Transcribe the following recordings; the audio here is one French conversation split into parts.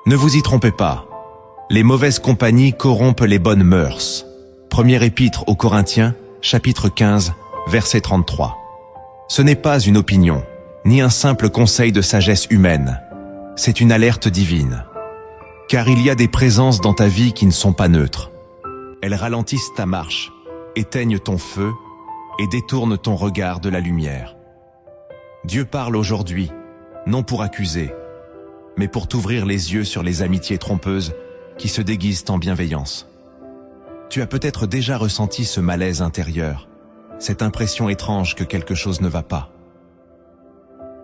Ne vous y trompez pas. Les mauvaises compagnies corrompent les bonnes mœurs. Première épître aux Corinthiens, chapitre 15, verset 33. Ce n'est pas une opinion, ni un simple conseil de sagesse humaine. C'est une alerte divine. Car il y a des présences dans ta vie qui ne sont pas neutres. Elles ralentissent ta marche, éteignent ton feu et détournent ton regard de la lumière. Dieu parle aujourd'hui, non pour accuser, mais pour t'ouvrir les yeux sur les amitiés trompeuses qui se déguisent en bienveillance. Tu as peut-être déjà ressenti ce malaise intérieur, cette impression étrange que quelque chose ne va pas.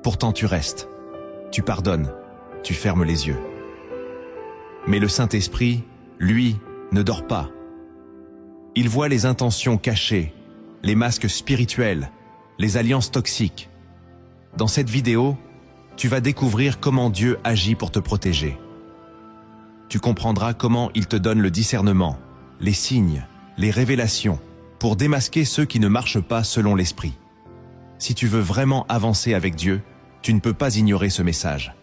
Pourtant tu restes, tu pardonnes, tu fermes les yeux. Mais le Saint-Esprit, lui, ne dort pas. Il voit les intentions cachées, les masques spirituels, les alliances toxiques. Dans cette vidéo, tu vas découvrir comment Dieu agit pour te protéger. Tu comprendras comment il te donne le discernement, les signes, les révélations, pour démasquer ceux qui ne marchent pas selon l'Esprit. Si tu veux vraiment avancer avec Dieu, tu ne peux pas ignorer ce message.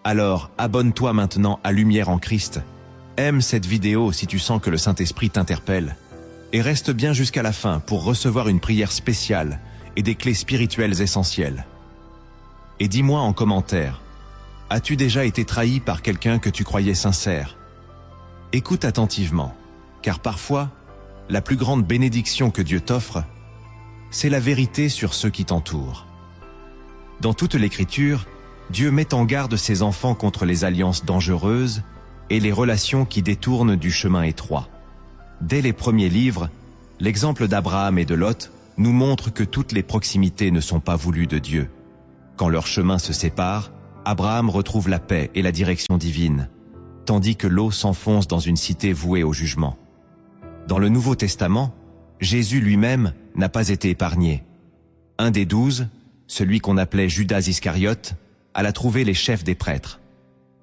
Alors, abonne-toi maintenant à Lumière en Christ. Aime cette vidéo si tu sens que le Saint-Esprit t'interpelle. Et reste bien jusqu'à la fin pour recevoir une prière spéciale et des clés spirituelles essentielles. Et dis-moi en commentaire, as-tu déjà été trahi par quelqu'un que tu croyais sincère? Écoute attentivement, car parfois, la plus grande bénédiction que Dieu t'offre, c'est la vérité sur ceux qui t'entourent. Dans toute l'Écriture, Dieu met en garde ses enfants contre les alliances dangereuses et les relations qui détournent du chemin étroit. Dès les premiers livres, l'exemple d'Abraham et de Lot nous montre que toutes les proximités ne sont pas voulues de Dieu. Quand leurs chemins se séparent, Abraham retrouve la paix et la direction divine, tandis que Lot s'enfonce dans une cité vouée au jugement. Dans le Nouveau Testament, Jésus lui-même n'a pas été épargné. Un des 12, celui qu'on appelait Judas Iscariote, alla trouver les chefs des prêtres.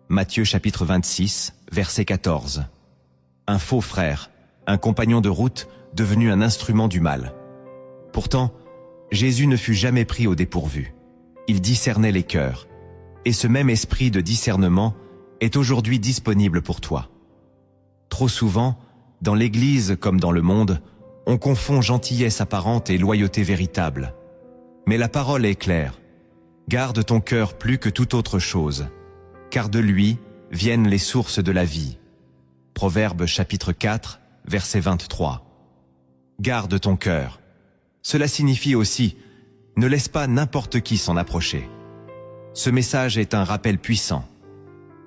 Matthieu chapitre 26, verset 14. Un faux frère, un compagnon de route devenu un instrument du mal. Pourtant, Jésus ne fut jamais pris au dépourvu. Il discernait les cœurs. Et ce même esprit de discernement est aujourd'hui disponible pour toi. Trop souvent, dans l'Église comme dans le monde, on confond gentillesse apparente et loyauté véritable. Mais la parole est claire. Garde ton cœur plus que toute autre chose, car de lui viennent les sources de la vie. Proverbe chapitre 4, verset 23. Garde ton cœur. Cela signifie aussi, ne laisse pas n'importe qui s'en approcher. Ce message est un rappel puissant.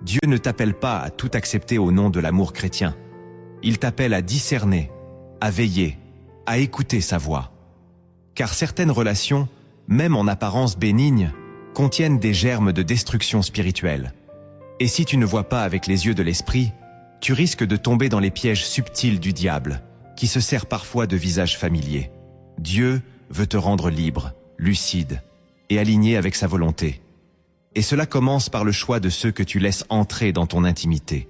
Dieu ne t'appelle pas à tout accepter au nom de l'amour chrétien. Il t'appelle à discerner, à veiller, à écouter sa voix. Car certaines relations, même en apparence bénignes, contiennent des germes de destruction spirituelle. Et si tu ne vois pas avec les yeux de l'esprit, tu risques de tomber dans les pièges subtils du diable, qui se sert parfois de visages familiers. Dieu veut te rendre libre, lucide et aligné avec sa volonté. Et cela commence par le choix de ceux que tu laisses entrer dans ton intimité.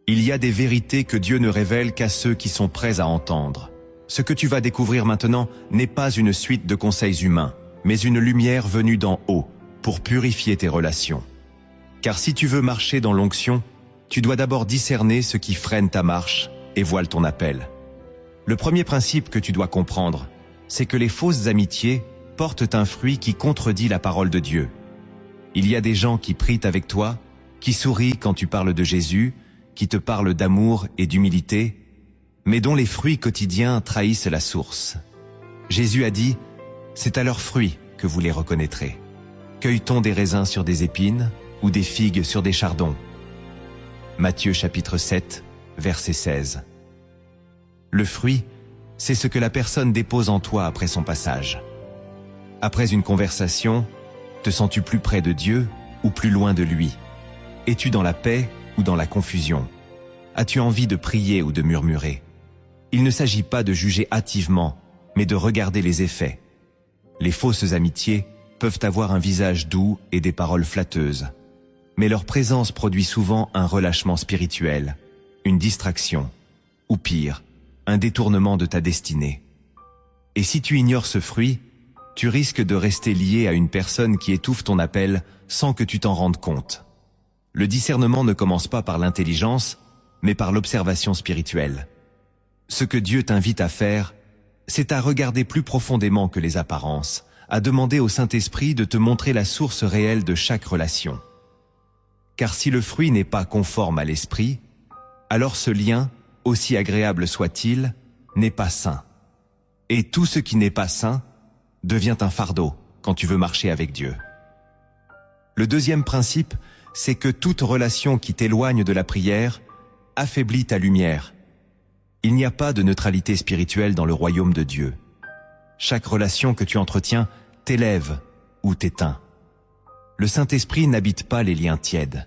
Il y a des vérités que Dieu ne révèle qu'à ceux qui sont prêts à entendre. Ce que tu vas découvrir maintenant n'est pas une suite de conseils humains, mais une lumière venue d'en haut pour purifier tes relations. Car si tu veux marcher dans l'onction, tu dois d'abord discerner ce qui freine ta marche et voile ton appel. Le premier principe que tu dois comprendre, c'est que les fausses amitiés portent un fruit qui contredit la parole de Dieu. Il y a des gens qui prient avec toi, qui sourient quand tu parles de Jésus, qui te parlent d'amour et d'humilité, mais dont les fruits quotidiens trahissent la source. Jésus a dit, « C'est à leurs fruits que vous les reconnaîtrez. Cueille-t-on des raisins sur des épines ou des figues sur des chardons ?» Matthieu chapitre 7, verset 16. Le fruit, c'est ce que la personne dépose en toi après son passage. Après une conversation, te sens-tu plus près de Dieu ou plus loin de lui? Es-tu dans la paix ou dans la confusion? As-tu envie de prier ou de murmurer? Il ne s'agit pas de juger hâtivement, mais de regarder les effets. Les fausses amitiés peuvent avoir un visage doux et des paroles flatteuses, mais leur présence produit souvent un relâchement spirituel, une distraction, ou pire, un détournement de ta destinée. Et si tu ignores ce fruit, tu risques de rester lié à une personne qui étouffe ton appel sans que tu t'en rendes compte. Le discernement ne commence pas par l'intelligence, mais par l'observation spirituelle. Ce que Dieu t'invite à faire, c'est à regarder plus profondément que les apparences, à demander au Saint-Esprit de te montrer la source réelle de chaque relation. Car si le fruit n'est pas conforme à l'esprit, alors ce lien, aussi agréable soit-il, n'est pas sain. Et tout ce qui n'est pas sain devient un fardeau quand tu veux marcher avec Dieu. Le deuxième principe, c'est que toute relation qui t'éloigne de la prière affaiblit ta lumière. Il n'y a pas de neutralité spirituelle dans le royaume de Dieu. Chaque relation que tu entretiens t'élève ou t'éteint. Le Saint-Esprit n'habite pas les liens tièdes.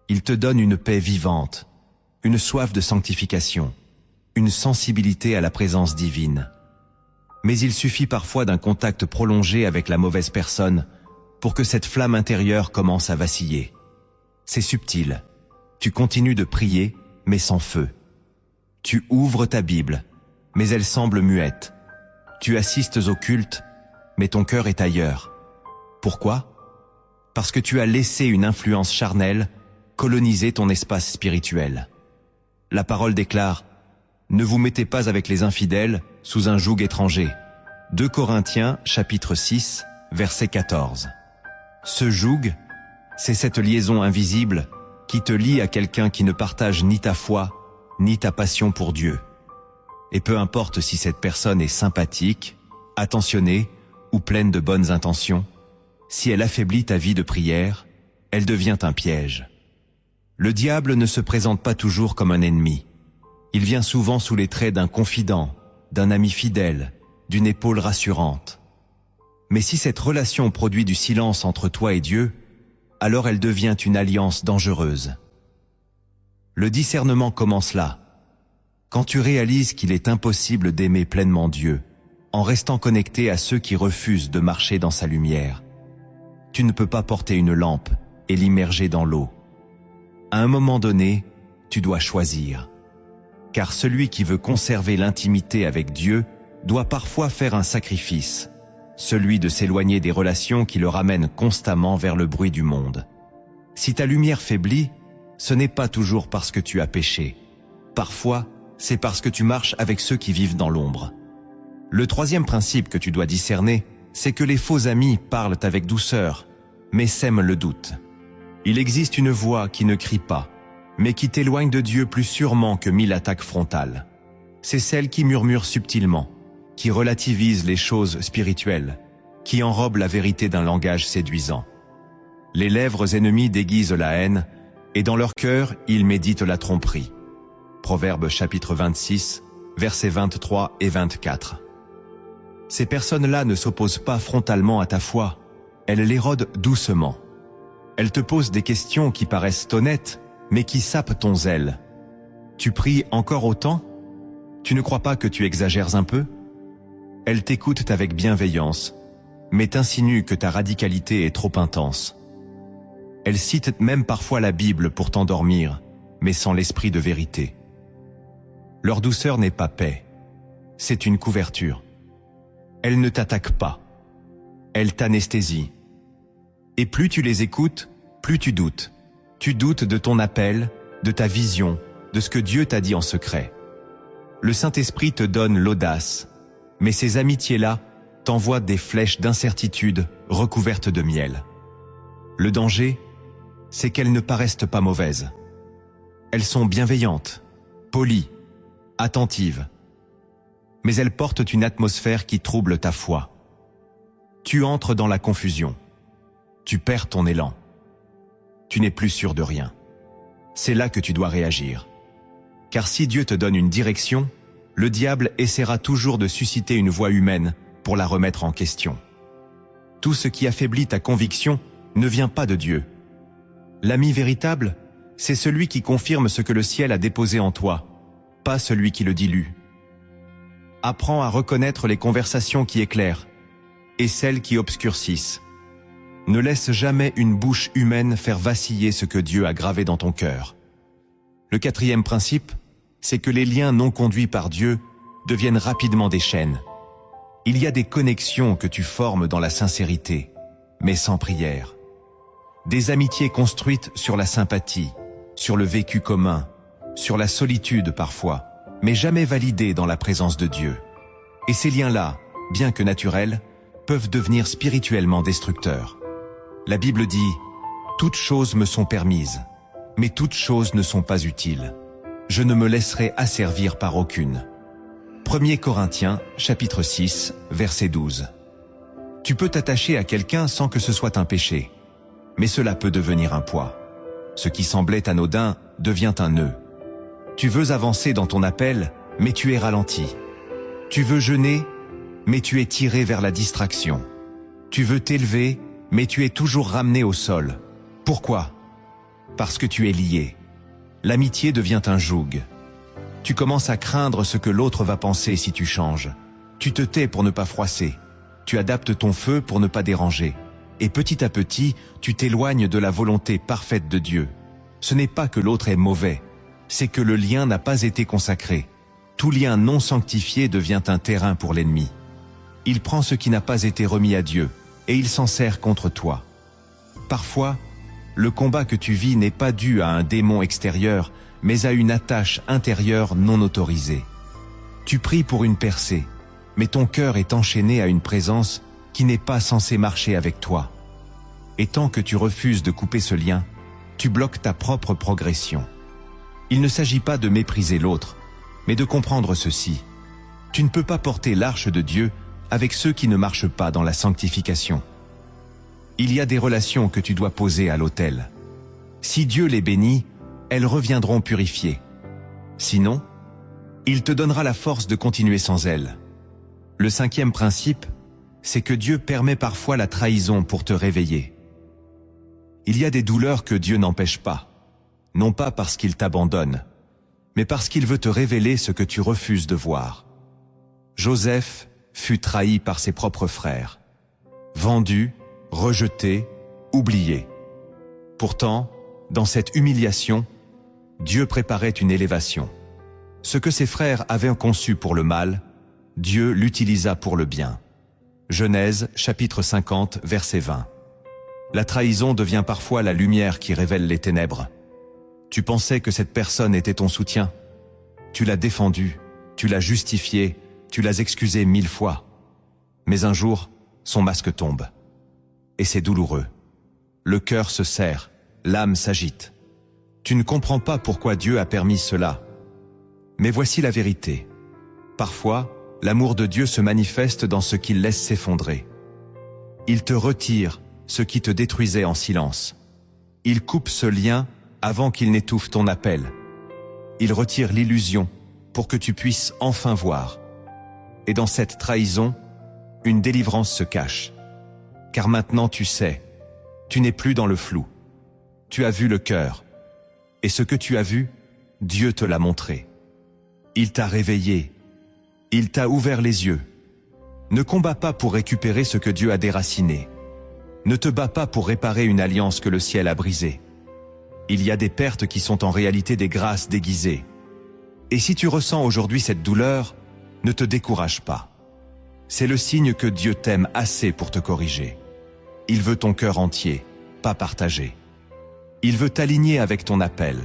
Il te donne une paix vivante, une soif de sanctification, une sensibilité à la présence divine. Mais il suffit parfois d'un contact prolongé avec la mauvaise personne pour que cette flamme intérieure commence à vaciller. C'est subtil. Tu continues de prier, mais sans feu. Tu ouvres ta Bible, mais elle semble muette. Tu assistes au culte, mais ton cœur est ailleurs. Pourquoi ? Parce que tu as laissé une influence charnelle coloniser ton espace spirituel. La parole déclare « Ne vous mettez pas avec les infidèles sous un joug étranger ». 2 Corinthiens, chapitre 6, verset 14. Ce joug, c'est cette liaison invisible qui te lie à quelqu'un qui ne partage ni ta foi, ni ta passion pour Dieu. Et peu importe si cette personne est sympathique, attentionnée ou pleine de bonnes intentions, si elle affaiblit ta vie de prière, elle devient un piège. Le diable ne se présente pas toujours comme un ennemi. Il vient souvent sous les traits d'un confident, d'un ami fidèle, d'une épaule rassurante. Mais si cette relation produit du silence entre toi et Dieu, alors elle devient une alliance dangereuse. Le discernement commence là, quand tu réalises qu'il est impossible d'aimer pleinement Dieu, en restant connecté à ceux qui refusent de marcher dans sa lumière. Tu ne peux pas porter une lampe et l'immerger dans l'eau. À un moment donné, tu dois choisir. Car celui qui veut conserver l'intimité avec Dieu doit parfois faire un sacrifice, celui de s'éloigner des relations qui le ramènent constamment vers le bruit du monde. Si ta lumière faiblit, ce n'est pas toujours parce que tu as péché. Parfois, c'est parce que tu marches avec ceux qui vivent dans l'ombre. Le troisième principe que tu dois discerner, c'est que les faux amis parlent avec douceur, mais sèment le doute. Il existe une voix qui ne crie pas, mais qui t'éloigne de Dieu plus sûrement que 1000 attaques frontales. C'est celle qui murmure subtilement, qui relativise les choses spirituelles, qui enrobe la vérité d'un langage séduisant. Les lèvres ennemies déguisent la haine, et dans leur cœur, ils méditent la tromperie. Proverbe chapitre 26, versets 23 et 24. Ces personnes-là ne s'opposent pas frontalement à ta foi, elles l'érodent doucement. Elles te posent des questions qui paraissent honnêtes, mais qui sapent ton zèle. Tu pries encore autant ? Tu ne crois pas que tu exagères un peu ? Elles t'écoutent avec bienveillance, mais t'insinuent que ta radicalité est trop intense. Elles citent même parfois la Bible pour t'endormir, mais sans l'esprit de vérité. Leur douceur n'est pas paix, c'est une couverture. Elles ne t'attaquent pas, elles t'anesthésient. Et plus tu les écoutes, plus tu doutes. Tu doutes de ton appel, de ta vision, de ce que Dieu t'a dit en secret. Le Saint-Esprit te donne l'audace, mais ces amitiés-là t'envoient des flèches d'incertitude recouvertes de miel. Le danger, c'est qu'elles ne paraissent pas mauvaises. Elles sont bienveillantes, polies, attentives, mais elles portent une atmosphère qui trouble ta foi. Tu entres dans la confusion. Tu perds ton élan. Tu n'es plus sûr de rien. C'est là que tu dois réagir. Car si Dieu te donne une direction, le diable essaiera toujours de susciter une voix humaine pour la remettre en question. Tout ce qui affaiblit ta conviction ne vient pas de Dieu. L'ami véritable, c'est celui qui confirme ce que le ciel a déposé en toi, pas celui qui le dilue. Apprends à reconnaître les conversations qui éclairent et celles qui obscurcissent. Ne laisse jamais une bouche humaine faire vaciller ce que Dieu a gravé dans ton cœur. Le quatrième principe, c'est que les liens non conduits par Dieu deviennent rapidement des chaînes. Il y a des connexions que tu formes dans la sincérité, mais sans prière. Des amitiés construites sur la sympathie, sur le vécu commun, sur la solitude parfois, mais jamais validées dans la présence de Dieu. Et ces liens-là, bien que naturels, peuvent devenir spirituellement destructeurs. La Bible dit « Toutes choses me sont permises, mais toutes choses ne sont pas utiles. Je ne me laisserai asservir par aucune. » 1 Corinthiens, chapitre 6, verset 12. Tu peux t'attacher à quelqu'un sans que ce soit un péché, mais cela peut devenir un poids. Ce qui semblait anodin devient un nœud. Tu veux avancer dans ton appel, mais tu es ralenti. Tu veux jeûner, mais tu es tiré vers la distraction. Tu veux t'élever, mais tu es toujours ramené au sol. Pourquoi? Parce que tu es lié. L'amitié devient un joug. Tu commences à craindre ce que l'autre va penser si tu changes. Tu te tais pour ne pas froisser. Tu adaptes ton feu pour ne pas déranger. Et petit à petit, tu t'éloignes de la volonté parfaite de Dieu. Ce n'est pas que l'autre est mauvais, c'est que le lien n'a pas été consacré. Tout lien non sanctifié devient un terrain pour l'ennemi. Il prend ce qui n'a pas été remis à Dieu, et il s'en sert contre toi. Parfois, le combat que tu vis n'est pas dû à un démon extérieur, mais à une attache intérieure non autorisée. Tu pries pour une percée, mais ton cœur est enchaîné à une présence qui n'est pas censée marcher avec toi. Et tant que tu refuses de couper ce lien, tu bloques ta propre progression. Il ne s'agit pas de mépriser l'autre, mais de comprendre ceci. Tu ne peux pas porter l'arche de Dieu avec ceux qui ne marchent pas dans la sanctification. Il y a des relations que tu dois poser à l'autel. Si Dieu les bénit, elles reviendront purifiées. Sinon, il te donnera la force de continuer sans elles. Le 5e principe, c'est que Dieu permet parfois la trahison pour te réveiller. Il y a des douleurs que Dieu n'empêche pas, non pas parce qu'il t'abandonne, mais parce qu'il veut te révéler ce que tu refuses de voir. Joseph fut trahi par ses propres frères, vendu, rejeté, oublié. Pourtant, dans cette humiliation, Dieu préparait une élévation. Ce que ses frères avaient conçu pour le mal, Dieu l'utilisa pour le bien. Genèse, chapitre 50, verset 20. La trahison devient parfois la lumière qui révèle les ténèbres. Tu pensais que cette personne était ton soutien. Tu l'as défendu, tu l'as justifié, tu l'as excusé 1000 fois. Mais un jour, son masque tombe. Et c'est douloureux. Le cœur se serre, l'âme s'agite. Tu ne comprends pas pourquoi Dieu a permis cela. Mais voici la vérité. Parfois, l'amour de Dieu se manifeste dans ce qu'il laisse s'effondrer. Il te retire ce qui te détruisait en silence. Il coupe ce lien avant qu'il n'étouffe ton appel. Il retire l'illusion pour que tu puisses enfin voir. Et dans cette trahison, une délivrance se cache. Car maintenant tu sais, tu n'es plus dans le flou. Tu as vu le cœur. Et ce que tu as vu, Dieu te l'a montré. Il t'a réveillé. Il t'a ouvert les yeux. Ne combats pas pour récupérer ce que Dieu a déraciné. Ne te bats pas pour réparer une alliance que le ciel a brisée. Il y a des pertes qui sont en réalité des grâces déguisées. Et si tu ressens aujourd'hui cette douleur, ne te décourage pas. C'est le signe que Dieu t'aime assez pour te corriger. Il veut ton cœur entier, pas partagé. Il veut t'aligner avec ton appel,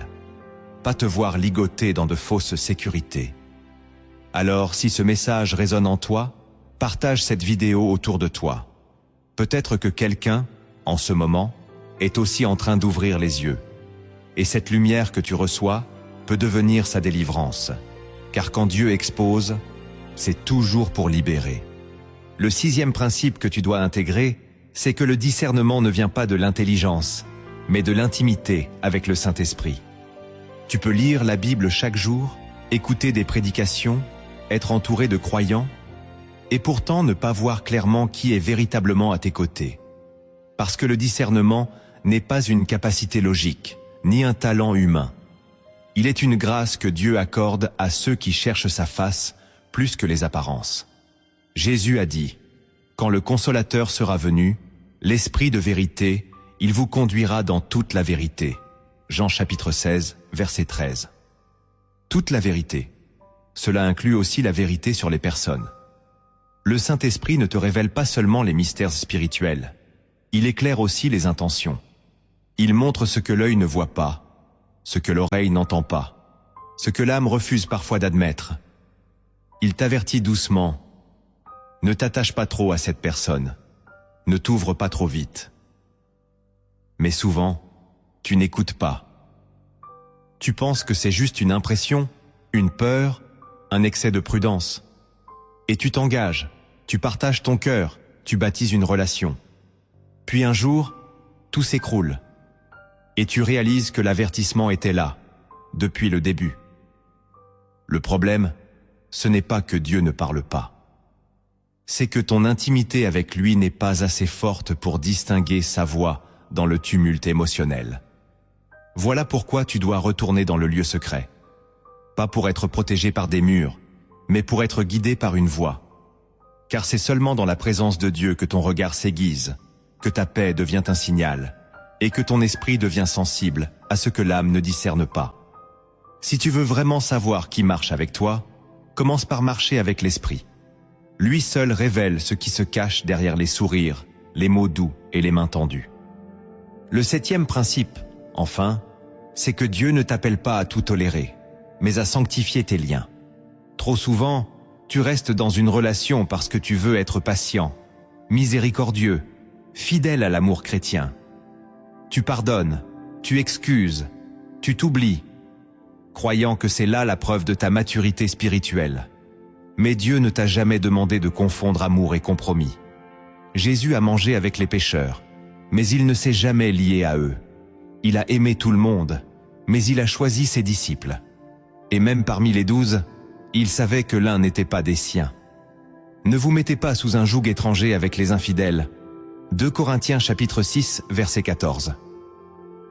pas te voir ligoter dans de fausses sécurités. Alors, si ce message résonne en toi, partage cette vidéo autour de toi. Peut-être que quelqu'un, en ce moment, est aussi en train d'ouvrir les yeux. Et cette lumière que tu reçois peut devenir sa délivrance. Car quand Dieu expose, c'est toujours pour libérer. Le 6e principe que tu dois intégrer, c'est que le discernement ne vient pas de l'intelligence, mais de l'intimité avec le Saint-Esprit. Tu peux lire la Bible chaque jour, écouter des prédications, être entouré de croyants, et pourtant ne pas voir clairement qui est véritablement à tes côtés. Parce que le discernement n'est pas une capacité logique, ni un talent humain. Il est une grâce que Dieu accorde à ceux qui cherchent sa face plus que les apparences. Jésus a dit, « Quand le Consolateur sera venu, l'Esprit de vérité, il vous conduira dans toute la vérité. » Jean chapitre 16, verset 13. Toute la vérité. Cela inclut aussi la vérité sur les personnes. Le Saint-Esprit ne te révèle pas seulement les mystères spirituels, il éclaire aussi les intentions. Il montre ce que l'œil ne voit pas, ce que l'oreille n'entend pas, ce que l'âme refuse parfois d'admettre. Il t'avertit doucement. Ne t'attache pas trop à cette personne. Ne t'ouvre pas trop vite. Mais souvent, tu n'écoutes pas. Tu penses que c'est juste une impression, une peur, un excès de prudence. Et tu t'engages, tu partages ton cœur, tu bâtis une relation. Puis un jour, tout s'écroule. Et tu réalises que l'avertissement était là, depuis le début. Le problème, ce n'est pas que Dieu ne parle pas. C'est que ton intimité avec lui n'est pas assez forte pour distinguer sa voix dans le tumulte émotionnel. Voilà pourquoi tu dois retourner dans le lieu secret. Pas pour être protégé par des murs, mais pour être guidé par une voix. Car c'est seulement dans la présence de Dieu que ton regard s'aiguise, que ta paix devient un signal, et que ton esprit devient sensible à ce que l'âme ne discerne pas. Si tu veux vraiment savoir qui marche avec toi, commence par marcher avec l'esprit. Lui seul révèle ce qui se cache derrière les sourires, les mots doux et les mains tendues. Le 7e principe, enfin, c'est que Dieu ne t'appelle pas à tout tolérer, mais à sanctifier tes liens. Trop souvent, tu restes dans une relation parce que tu veux être patient, miséricordieux, fidèle à l'amour chrétien. Tu pardonnes, tu excuses, tu t'oublies, croyant que c'est là la preuve de ta maturité spirituelle. Mais Dieu ne t'a jamais demandé de confondre amour et compromis. Jésus a mangé avec les pécheurs, mais il ne s'est jamais lié à eux. Il a aimé tout le monde, mais il a choisi ses disciples. Et même parmi les 12, il savait que l'un n'était pas des siens. Ne vous mettez pas sous un joug étranger avec les infidèles. 2 Corinthiens chapitre 6, verset 14.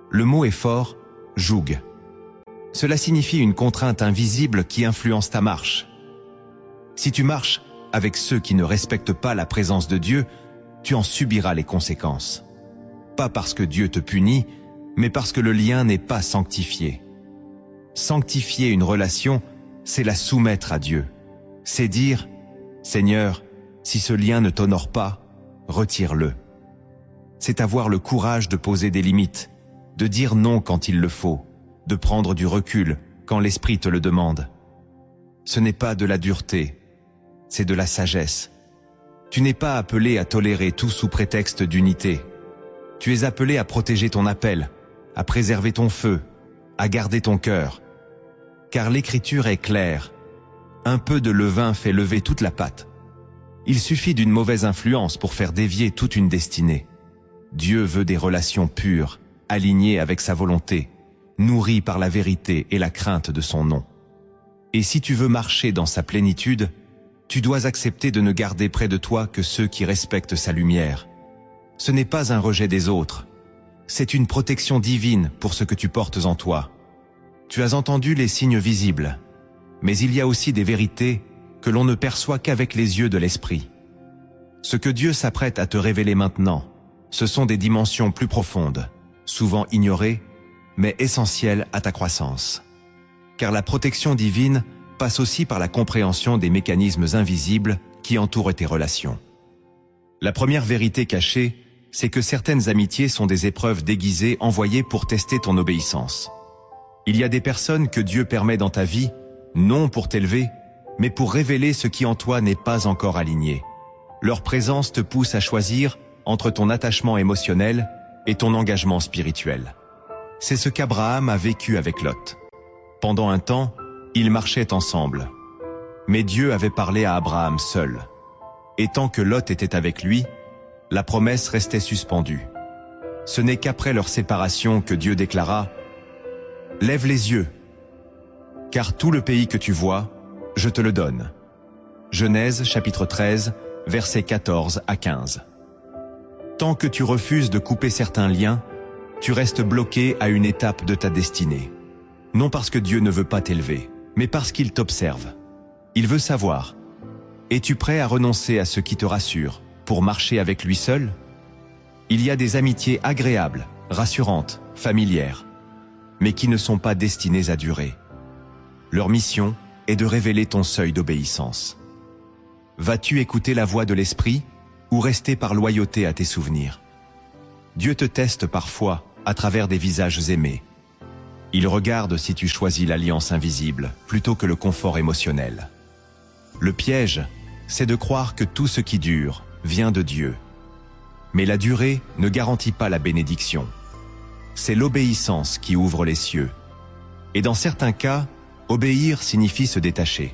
Le mot est fort, joug. Cela signifie une contrainte invisible qui influence ta marche. Si tu marches avec ceux qui ne respectent pas la présence de Dieu, tu en subiras les conséquences. Pas parce que Dieu te punit, mais parce que le lien n'est pas sanctifié. Sanctifier une relation, c'est la soumettre à Dieu. C'est dire, Seigneur, si ce lien ne t'honore pas, retire-le. C'est avoir le courage de poser des limites, de dire non quand il le faut, de prendre du recul quand l'esprit te le demande. Ce n'est pas de la dureté, c'est de la sagesse. Tu n'es pas appelé à tolérer tout sous prétexte d'unité. Tu es appelé à protéger ton appel, à préserver ton feu, à garder ton cœur. Car l'écriture est claire. Un peu de levain fait lever toute la pâte. Il suffit d'une mauvaise influence pour faire dévier toute une destinée. Dieu veut des relations pures, alignées avec sa volonté, nourries par la vérité et la crainte de son nom. Et si tu veux marcher dans sa plénitude, tu dois accepter de ne garder près de toi que ceux qui respectent sa lumière. Ce n'est pas un rejet des autres, c'est une protection divine pour ce que tu portes en toi. Tu as entendu les signes visibles, mais il y a aussi des vérités que l'on ne perçoit qu'avec les yeux de l'esprit. Ce que Dieu s'apprête à te révéler maintenant, ce sont des dimensions plus profondes, souvent ignorées, mais essentielles à ta croissance. Car la protection divine passe aussi par la compréhension des mécanismes invisibles qui entourent tes relations. La première vérité cachée, c'est que certaines amitiés sont des épreuves déguisées envoyées pour tester ton obéissance. Il y a des personnes que Dieu permet dans ta vie, non pour t'élever, mais pour révéler ce qui en toi n'est pas encore aligné. Leur présence te pousse à choisir entre ton attachement émotionnel et ton engagement spirituel. C'est ce qu'Abraham a vécu avec Lot. Pendant un temps, ils marchaient ensemble. Mais Dieu avait parlé à Abraham seul. Et tant que Lot était avec lui, la promesse restait suspendue. Ce n'est qu'après leur séparation que Dieu déclara « Lève les yeux, car tout le pays que tu vois, je te le donne. » Genèse chapitre 13, versets 14 à 15. Tant que tu refuses de couper certains liens, tu restes bloqué à une étape de ta destinée. Non parce que Dieu ne veut pas t'élever, mais parce qu'il t'observe. Il veut savoir. Es-tu prêt à renoncer à ce qui te rassure pour marcher avec lui seul? Il y a des amitiés agréables, rassurantes, familières, mais qui ne sont pas destinées à durer. Leur mission est de révéler ton seuil d'obéissance. Vas-tu écouter la voix de l'esprit ou rester par loyauté à tes souvenirs? Dieu te teste parfois à travers des visages aimés. Il regarde si tu choisis l'alliance invisible plutôt que le confort émotionnel. Le piège, c'est de croire que tout ce qui dure vient de Dieu. Mais la durée ne garantit pas la bénédiction. C'est l'obéissance qui ouvre les cieux. Et dans certains cas, obéir signifie se détacher.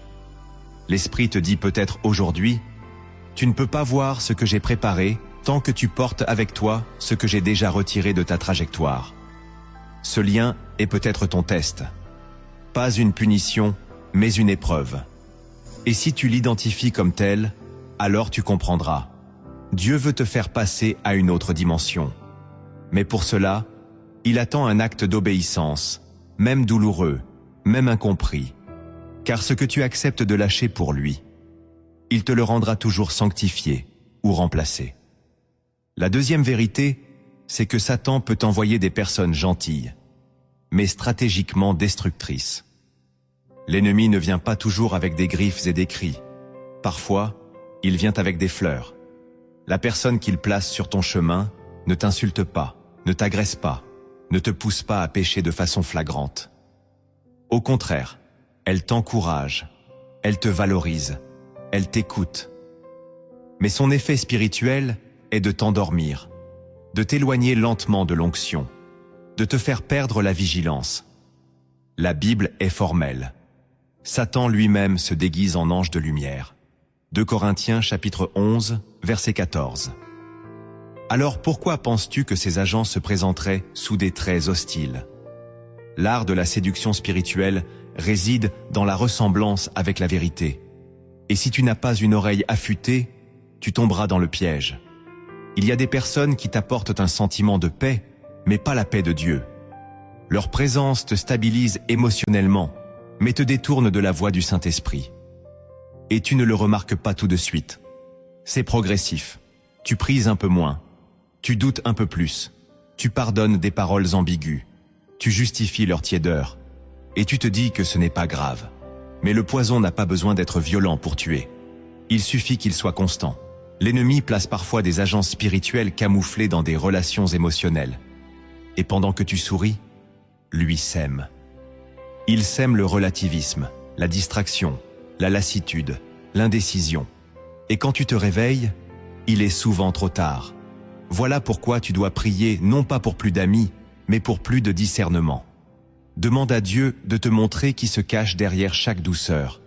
L'Esprit te dit peut-être aujourd'hui, tu ne peux pas voir ce que j'ai préparé tant que tu portes avec toi ce que j'ai déjà retiré de ta trajectoire. Ce lien est peut-être ton test. Pas une punition, mais une épreuve. Et si tu l'identifies comme tel, alors tu comprendras. Dieu veut te faire passer à une autre dimension. Mais pour cela, il attend un acte d'obéissance, même douloureux, même incompris. Car ce que tu acceptes de lâcher pour lui, il te le rendra toujours sanctifié ou remplacé. La deuxième vérité, c'est que Satan peut envoyer des personnes gentilles, mais stratégiquement destructrices. L'ennemi ne vient pas toujours avec des griffes et des cris. Parfois, il vient avec des fleurs. La personne qu'il place sur ton chemin ne t'insulte pas, ne t'agresse pas, ne te pousse pas à pécher de façon flagrante. Au contraire, elle t'encourage, elle te valorise, elle t'écoute. Mais son effet spirituel est de t'endormir, de t'éloigner lentement de l'onction, de te faire perdre la vigilance. La Bible est formelle. Satan lui-même se déguise en ange de lumière. 2 Corinthiens chapitre 11, verset 14. Alors pourquoi penses-tu que ces agents se présenteraient sous des traits hostiles? L'art de la séduction spirituelle réside dans la ressemblance avec la vérité. Et si tu n'as pas une oreille affûtée, tu tomberas dans le piège. Il y a des personnes qui t'apportent un sentiment de paix, mais pas la paix de Dieu. Leur présence te stabilise émotionnellement, mais te détourne de la voie du Saint-Esprit. Et tu ne le remarques pas tout de suite. C'est progressif. Tu prises un peu moins. Tu doutes un peu plus. Tu pardonnes des paroles ambiguës. Tu justifies leur tiédeur. Et tu te dis que ce n'est pas grave. Mais le poison n'a pas besoin d'être violent pour tuer. Il suffit qu'il soit constant. L'ennemi place parfois des agents spirituels camouflés dans des relations émotionnelles. Et pendant que tu souris, lui sème. Il sème le relativisme, la distraction, la lassitude, l'indécision. Et quand tu te réveilles, il est souvent trop tard. Voilà pourquoi tu dois prier non pas pour plus d'amis, mais pour plus de discernement. Demande à Dieu de te montrer qui se cache derrière chaque douceur.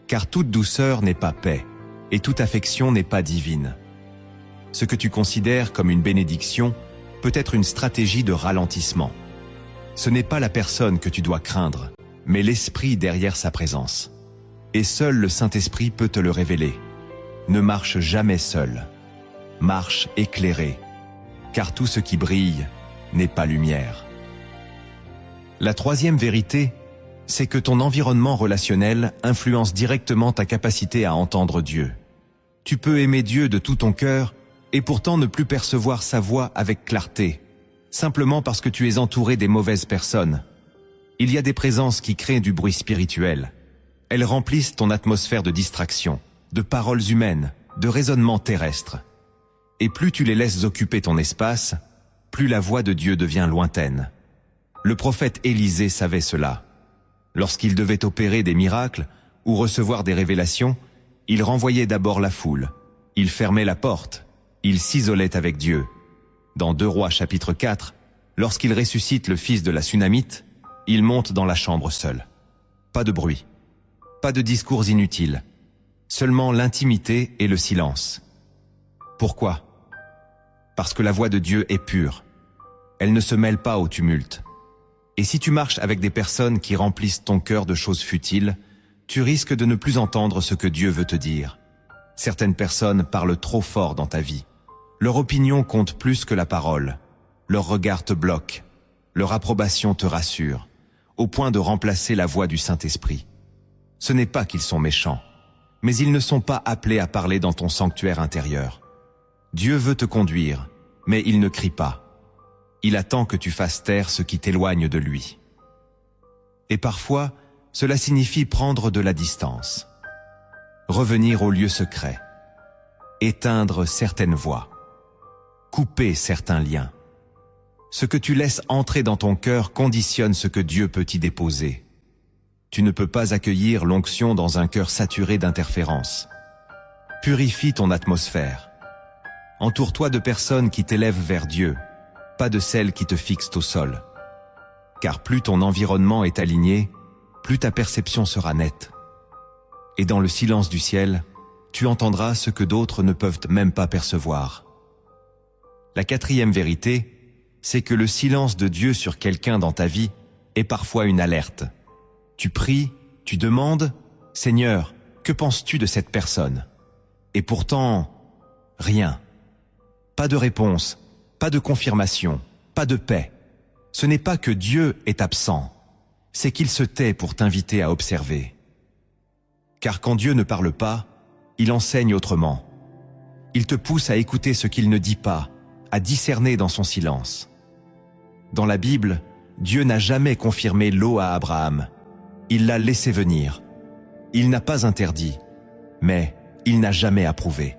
Car toute douceur n'est pas paix, et toute affection n'est pas divine. Ce que tu considères comme une bénédiction peut être une stratégie de ralentissement. Ce n'est pas la personne que tu dois craindre, mais l'esprit derrière sa présence. Et seul le Saint-Esprit peut te le révéler. Ne marche jamais seul. Marche éclairé, car tout ce qui brille n'est pas lumière. La troisième vérité, c'est que ton environnement relationnel influence directement ta capacité à entendre Dieu. Tu peux aimer Dieu de tout ton cœur et pourtant ne plus percevoir sa voix avec clarté, simplement parce que tu es entouré des mauvaises personnes. Il y a des présences qui créent du bruit spirituel. Elles remplissent ton atmosphère de distraction, de paroles humaines, de raisonnements terrestres. Et plus tu les laisses occuper ton espace, plus la voix de Dieu devient lointaine. Le prophète Élisée savait cela. Lorsqu'il devait opérer des miracles ou recevoir des révélations, il renvoyait d'abord la foule. Il fermait la porte. Il s'isolait avec Dieu. Dans 2 Rois chapitre 4, lorsqu'il ressuscite le fils de la Sunamite, il monte dans la chambre seul. Pas de bruit. Pas de discours inutiles. Seulement l'intimité et le silence. Pourquoi? Parce que la voix de Dieu est pure. Elle ne se mêle pas au tumulte. Et si tu marches avec des personnes qui remplissent ton cœur de choses futiles, tu risques de ne plus entendre ce que Dieu veut te dire. Certaines personnes parlent trop fort dans ta vie. Leur opinion compte plus que la parole. Leur regard te bloque. Leur approbation te rassure, au point de remplacer la voix du Saint-Esprit. Ce n'est pas qu'ils sont méchants, mais ils ne sont pas appelés à parler dans ton sanctuaire intérieur. Dieu veut te conduire, mais il ne crie pas. Il attend que tu fasses taire ce qui t'éloigne de lui. Et parfois, cela signifie prendre de la distance. Revenir au lieu secret. Éteindre certaines voix. Couper certains liens. Ce que tu laisses entrer dans ton cœur conditionne ce que Dieu peut y déposer. Tu ne peux pas accueillir l'onction dans un cœur saturé d'interférences. Purifie ton atmosphère. Entoure-toi de personnes qui t'élèvent vers Dieu, pas de celles qui te fixent au sol. Car plus ton environnement est aligné, plus ta perception sera nette. Et dans le silence du ciel, tu entendras ce que d'autres ne peuvent même pas percevoir. La quatrième vérité, c'est que le silence de Dieu sur quelqu'un dans ta vie est parfois une alerte. Tu pries, tu demandes, « Seigneur, que penses-tu de cette personne ?» Et pourtant, rien. Pas de réponse, pas de confirmation, pas de paix. Ce n'est pas que Dieu est absent, c'est qu'il se tait pour t'inviter à observer. Car quand Dieu ne parle pas, il enseigne autrement. Il te pousse à écouter ce qu'il ne dit pas, à discerner dans son silence. Dans la Bible, Dieu n'a jamais confirmé l'eau à Abraham. Il l'a laissé venir. Il n'a pas interdit, mais il n'a jamais approuvé.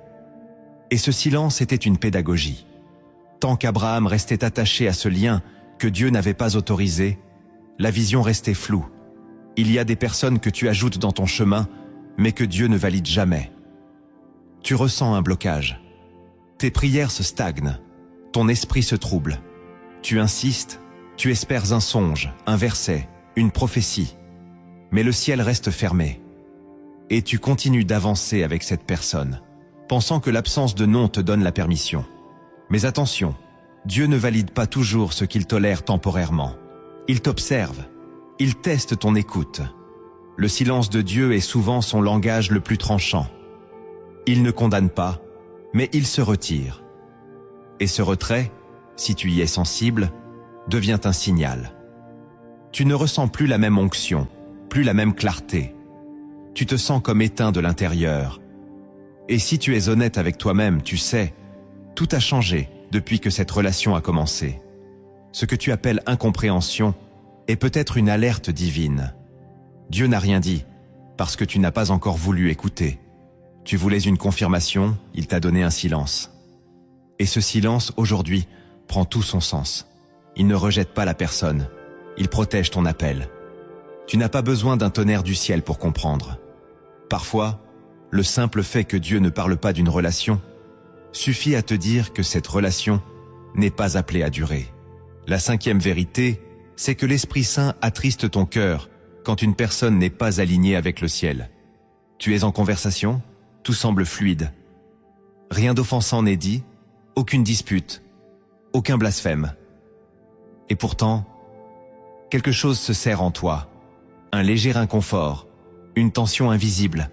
Et ce silence était une pédagogie. Tant qu'Abraham restait attaché à ce lien que Dieu n'avait pas autorisé, la vision restait floue. Il y a des personnes que tu ajoutes dans ton chemin, mais que Dieu ne valide jamais. Tu ressens un blocage. Tes prières se stagnent. Ton esprit se trouble. Tu insistes, tu espères un songe, un verset, une prophétie. Mais le ciel reste fermé. Et tu continues d'avancer avec cette personne, pensant que l'absence de nom te donne la permission. Mais attention, Dieu ne valide pas toujours ce qu'il tolère temporairement. Il t'observe, il teste ton écoute. Le silence de Dieu est souvent son langage le plus tranchant. Il ne condamne pas, mais il se retire. Et ce retrait, si tu y es sensible, devient un signal. Tu ne ressens plus la même onction, plus la même clarté. Tu te sens comme éteint de l'intérieur. Et si tu es honnête avec toi-même, tu sais, tout a changé depuis que cette relation a commencé. Ce que tu appelles incompréhension est peut-être une alerte divine. Dieu n'a rien dit, parce que tu n'as pas encore voulu écouter. Tu voulais une confirmation, il t'a donné un silence. Et ce silence, aujourd'hui, prend tout son sens. Il ne rejette pas la personne, il protège ton appel. Tu n'as pas besoin d'un tonnerre du ciel pour comprendre. Parfois, le simple fait que Dieu ne parle pas d'une relation suffit à te dire que cette relation n'est pas appelée à durer. La cinquième vérité, c'est que l'Esprit Saint attriste ton cœur quand une personne n'est pas alignée avec le ciel. Tu es en conversation, tout semble fluide. Rien d'offensant n'est dit, aucune dispute, aucun blasphème. Et pourtant, quelque chose se serre en toi, un léger inconfort, une tension invisible,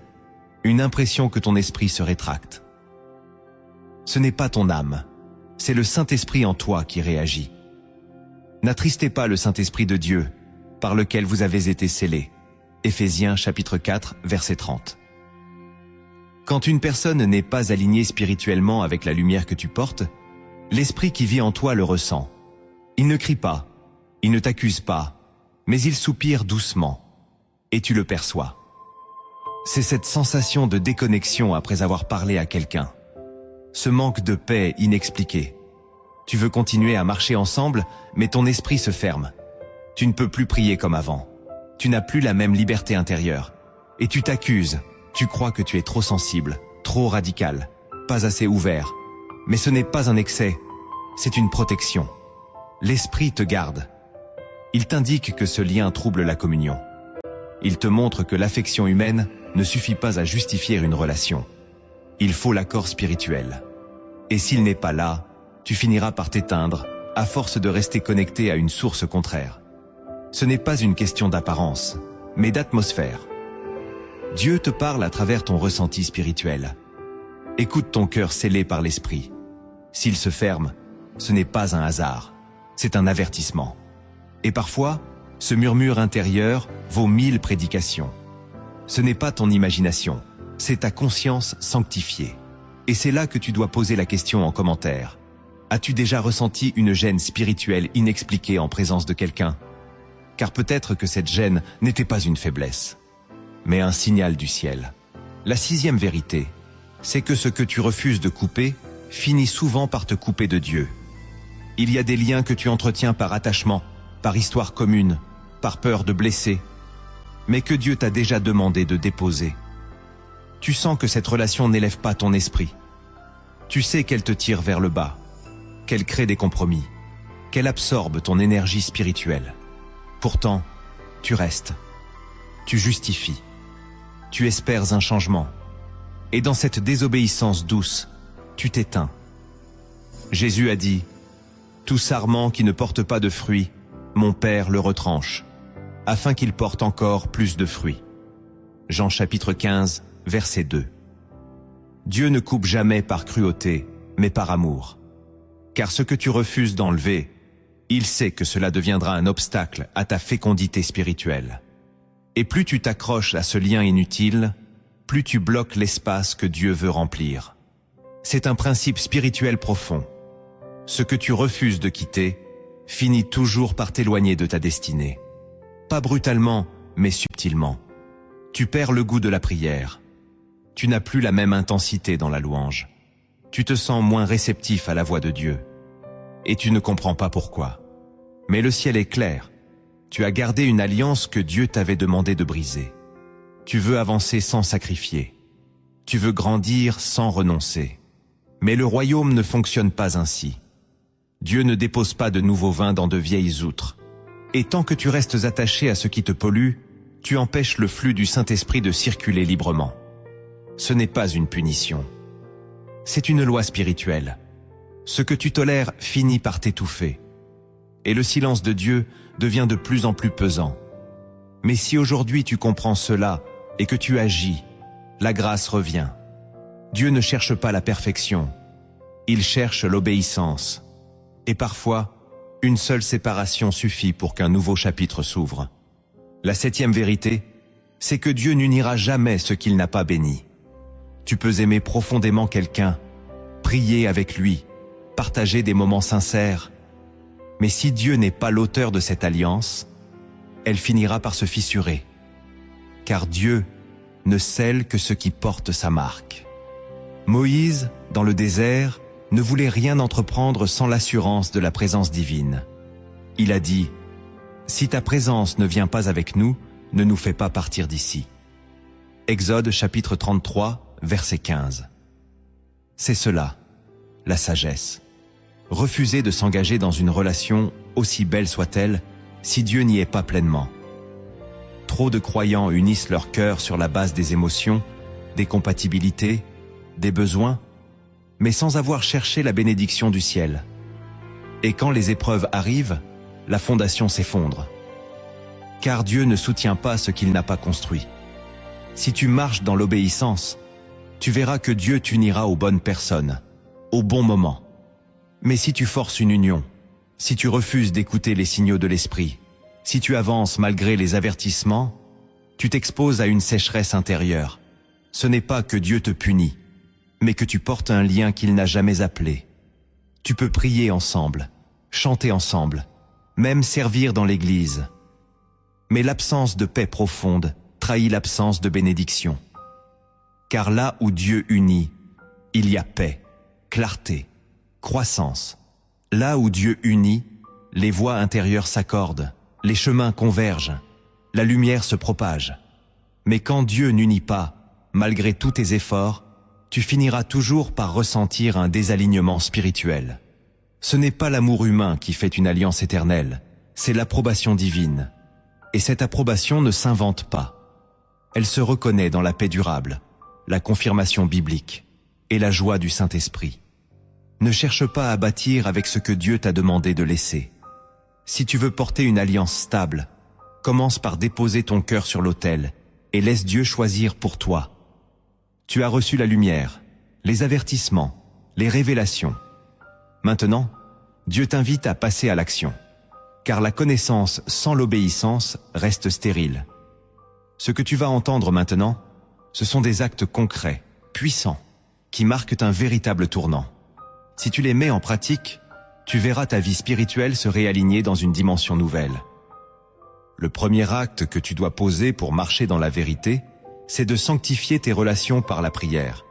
une impression que ton esprit se rétracte. Ce n'est pas ton âme, c'est le Saint-Esprit en toi qui réagit. N'attristez pas le Saint-Esprit de Dieu, par lequel vous avez été scellés. Éphésiens chapitre 4, verset 30. Quand une personne n'est pas alignée spirituellement avec la lumière que tu portes, l'Esprit qui vit en toi le ressent. Il ne crie pas, il ne t'accuse pas, mais il soupire doucement, et tu le perçois. C'est cette sensation de déconnexion après avoir parlé à quelqu'un. Ce manque de paix inexpliqué. Tu veux continuer à marcher ensemble, mais ton esprit se ferme. Tu ne peux plus prier comme avant. Tu n'as plus la même liberté intérieure. Et tu t'accuses. Tu crois que tu es trop sensible, trop radical, pas assez ouvert. Mais ce n'est pas un excès, c'est une protection. L'esprit te garde. Il t'indique que ce lien trouble la communion. Il te montre que l'affection humaine ne suffit pas à justifier une relation. Il faut l'accord spirituel. Et s'il n'est pas là, tu finiras par t'éteindre, à force de rester connecté à une source contraire. Ce n'est pas une question d'apparence, mais d'atmosphère. Dieu te parle à travers ton ressenti spirituel. Écoute ton cœur scellé par l'esprit. S'il se ferme, ce n'est pas un hasard, c'est un avertissement. Et parfois, ce murmure intérieur vaut 1000 prédications. Ce n'est pas ton imagination, c'est ta conscience sanctifiée. Et c'est là que tu dois poser la question en commentaire. As-tu déjà ressenti une gêne spirituelle inexpliquée en présence de quelqu'un? Car peut-être que cette gêne n'était pas une faiblesse, mais un signal du ciel. La sixième vérité, c'est que ce que tu refuses de couper finit souvent par te couper de Dieu. Il y a des liens que tu entretiens par attachement, par histoire commune, par peur de blesser, mais que Dieu t'a déjà demandé de déposer. Tu sens que cette relation n'élève pas ton esprit. Tu sais qu'elle te tire vers le bas, qu'elle crée des compromis, qu'elle absorbe ton énergie spirituelle. Pourtant, tu restes. Tu justifies. Tu espères un changement. Et dans cette désobéissance douce, tu t'éteins. Jésus a dit « Tout sarment qui ne porte pas de fruits, mon Père le retranche, afin qu'il porte encore plus de fruits. » Jean chapitre 15, verset 2. Dieu ne coupe jamais par cruauté, mais par amour. Car ce que tu refuses d'enlever, il sait que cela deviendra un obstacle à ta fécondité spirituelle. Et plus tu t'accroches à ce lien inutile, plus tu bloques l'espace que Dieu veut remplir. C'est un principe spirituel profond. Ce que tu refuses de quitter finit toujours par t'éloigner de ta destinée. Pas brutalement, mais subtilement. Tu perds le goût de la prière. Tu n'as plus la même intensité dans la louange. Tu te sens moins réceptif à la voix de Dieu. Et tu ne comprends pas pourquoi. Mais le ciel est clair. Tu as gardé une alliance que Dieu t'avait demandé de briser. Tu veux avancer sans sacrifier. Tu veux grandir sans renoncer. Mais le royaume ne fonctionne pas ainsi. Dieu ne dépose pas de nouveau vin dans de vieilles outres. Et tant que tu restes attaché à ce qui te pollue, tu empêches le flux du Saint-Esprit de circuler librement. Ce n'est pas une punition. C'est une loi spirituelle. Ce que tu tolères finit par t'étouffer. Et le silence de Dieu devient de plus en plus pesant. Mais si aujourd'hui tu comprends cela et que tu agis, la grâce revient. Dieu ne cherche pas la perfection. Il cherche l'obéissance. Et parfois, une seule séparation suffit pour qu'un nouveau chapitre s'ouvre. La 7e vérité, c'est que Dieu n'unira jamais ce qu'il n'a pas béni. Tu peux aimer profondément quelqu'un, prier avec lui, partager des moments sincères. Mais si Dieu n'est pas l'auteur de cette alliance, elle finira par se fissurer. Car Dieu ne scelle que ce qui porte sa marque. Moïse, dans le désert, ne voulait rien entreprendre sans l'assurance de la présence divine. Il a dit « Si ta présence ne vient pas avec nous, ne nous fais pas partir d'ici. » Exode chapitre 33, verset 15. C'est cela, la sagesse. Refuser de s'engager dans une relation, aussi belle soit-elle, si Dieu n'y est pas pleinement. Trop de croyants unissent leur cœur sur la base des émotions, des compatibilités, des besoins, mais sans avoir cherché la bénédiction du ciel. Et quand les épreuves arrivent, la fondation s'effondre. Car Dieu ne soutient pas ce qu'il n'a pas construit. Si tu marches dans l'obéissance, tu verras que Dieu t'unira aux bonnes personnes, au bon moment. Mais si tu forces une union, si tu refuses d'écouter les signaux de l'esprit, si tu avances malgré les avertissements, tu t'exposes à une sécheresse intérieure. Ce n'est pas que Dieu te punit, mais que tu portes un lien qu'il n'a jamais appelé. Tu peux prier ensemble, chanter ensemble, même servir dans l'église. Mais l'absence de paix profonde trahit l'absence de bénédiction. Car là où Dieu unit, il y a paix, clarté, croissance. Là où Dieu unit, les voies intérieures s'accordent, les chemins convergent, la lumière se propage. Mais quand Dieu n'unit pas, malgré tous tes efforts, tu finiras toujours par ressentir un désalignement spirituel. Ce n'est pas l'amour humain qui fait une alliance éternelle, c'est l'approbation divine. Et cette approbation ne s'invente pas. Elle se reconnaît dans la paix durable, la confirmation biblique et la joie du Saint-Esprit. Ne cherche pas à bâtir avec ce que Dieu t'a demandé de laisser. Si tu veux porter une alliance stable, commence par déposer ton cœur sur l'autel et laisse Dieu choisir pour toi. Tu as reçu la lumière, les avertissements, les révélations. Maintenant, Dieu t'invite à passer à l'action, car la connaissance sans l'obéissance reste stérile. Ce que tu vas entendre maintenant, ce sont des actes concrets, puissants, qui marquent un véritable tournant. Si tu les mets en pratique, tu verras ta vie spirituelle se réaligner dans une dimension nouvelle. Le premier acte que tu dois poser pour marcher dans la vérité, c'est de sanctifier tes relations par la prière.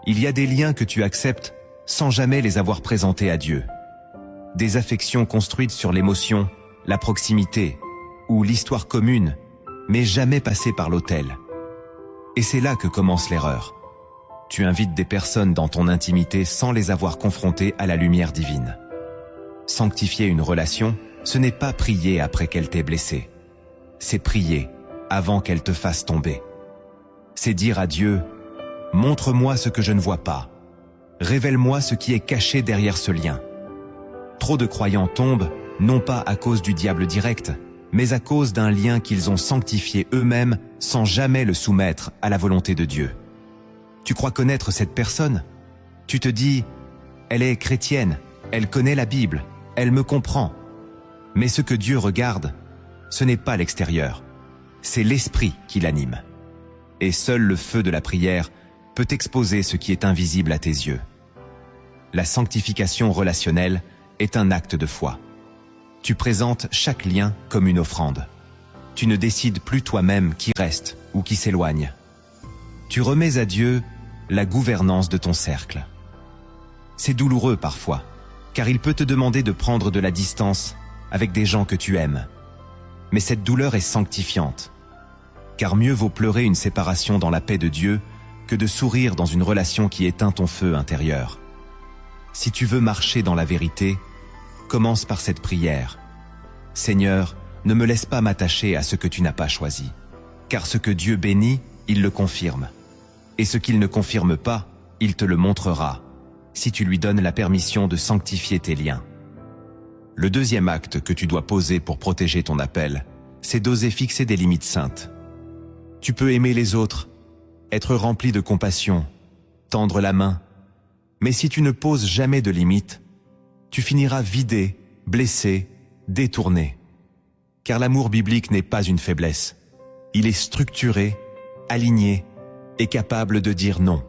Il y a des liens que tu acceptes sans jamais les avoir présentés à Dieu. des affections construites sur l'émotion, la proximité ou l'histoire commune, mais jamais passées par l'autel. Et c'est là que commence l'erreur. Tu invites des personnes dans ton intimité sans les avoir confrontées à la lumière divine. Sanctifier une relation, ce n'est pas prier après qu'elle t'ait blessé. C'est prier avant qu'elle te fasse tomber. C'est dire à Dieu, « Montre-moi ce que je ne vois pas. Révèle-moi ce qui est caché derrière ce lien. » Trop de croyants tombent, non pas à cause du diable direct, mais à cause d'un lien qu'ils ont sanctifié eux-mêmes sans jamais le soumettre à la volonté de Dieu. Tu crois connaître cette personne? Tu te dis, elle est chrétienne, elle connaît la Bible, elle me comprend. Mais ce que Dieu regarde, ce n'est pas l'extérieur, c'est l'esprit qui l'anime. Et seul le feu de la prière peut exposer ce qui est invisible à tes yeux. La sanctification relationnelle est un acte de foi. Tu présentes chaque lien comme une offrande. Tu ne décides plus toi-même qui reste ou qui s'éloigne. Tu remets à Dieu la gouvernance de ton cercle. C'est douloureux parfois, car il peut te demander de prendre de la distance avec des gens que tu aimes. Mais cette douleur est sanctifiante, car mieux vaut pleurer une séparation dans la paix de Dieu que de sourire dans une relation qui éteint ton feu intérieur. Si tu veux marcher dans la vérité, commence par cette prière. Seigneur, ne me laisse pas m'attacher à ce que tu n'as pas choisi, car ce que Dieu bénit, il le confirme. Et ce qu'il ne confirme pas, il te le montrera, si tu lui donnes la permission de sanctifier tes liens. Le deuxième acte que tu dois poser pour protéger ton appel, c'est d'oser fixer des limites saintes. Tu peux aimer les autres, être rempli de compassion, tendre la main, mais si tu ne poses jamais de limites, tu finiras vidé, blessé, détourné. Car l'amour biblique n'est pas une faiblesse. Il est structuré, aligné et capable de dire non.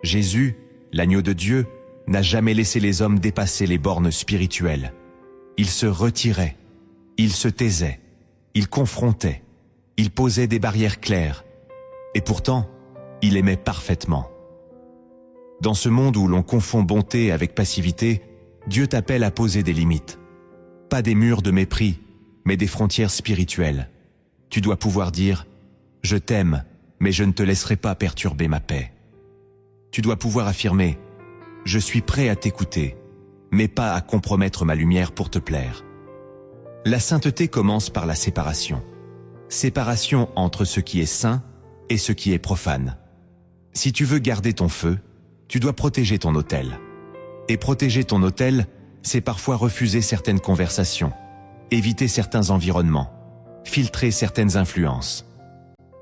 Jésus, l'agneau de Dieu, n'a jamais laissé les hommes dépasser les bornes spirituelles. Il se retirait, il se taisait, il confrontait, il posait des barrières claires. Et pourtant, il aimait parfaitement. Dans ce monde où l'on confond bonté avec passivité, Dieu t'appelle à poser des limites. Pas des murs de mépris, mais des frontières spirituelles. Tu dois pouvoir dire « Je t'aime, mais je ne te laisserai pas perturber ma paix. » Tu dois pouvoir affirmer « Je suis prêt à t'écouter, mais pas à compromettre ma lumière pour te plaire. » La sainteté commence par la séparation. Séparation entre ce qui est saint et ce qui est profane. Si tu veux garder ton feu, tu dois protéger ton autel. Et protéger ton autel, c'est parfois refuser certaines conversations, éviter certains environnements, filtrer certaines influences.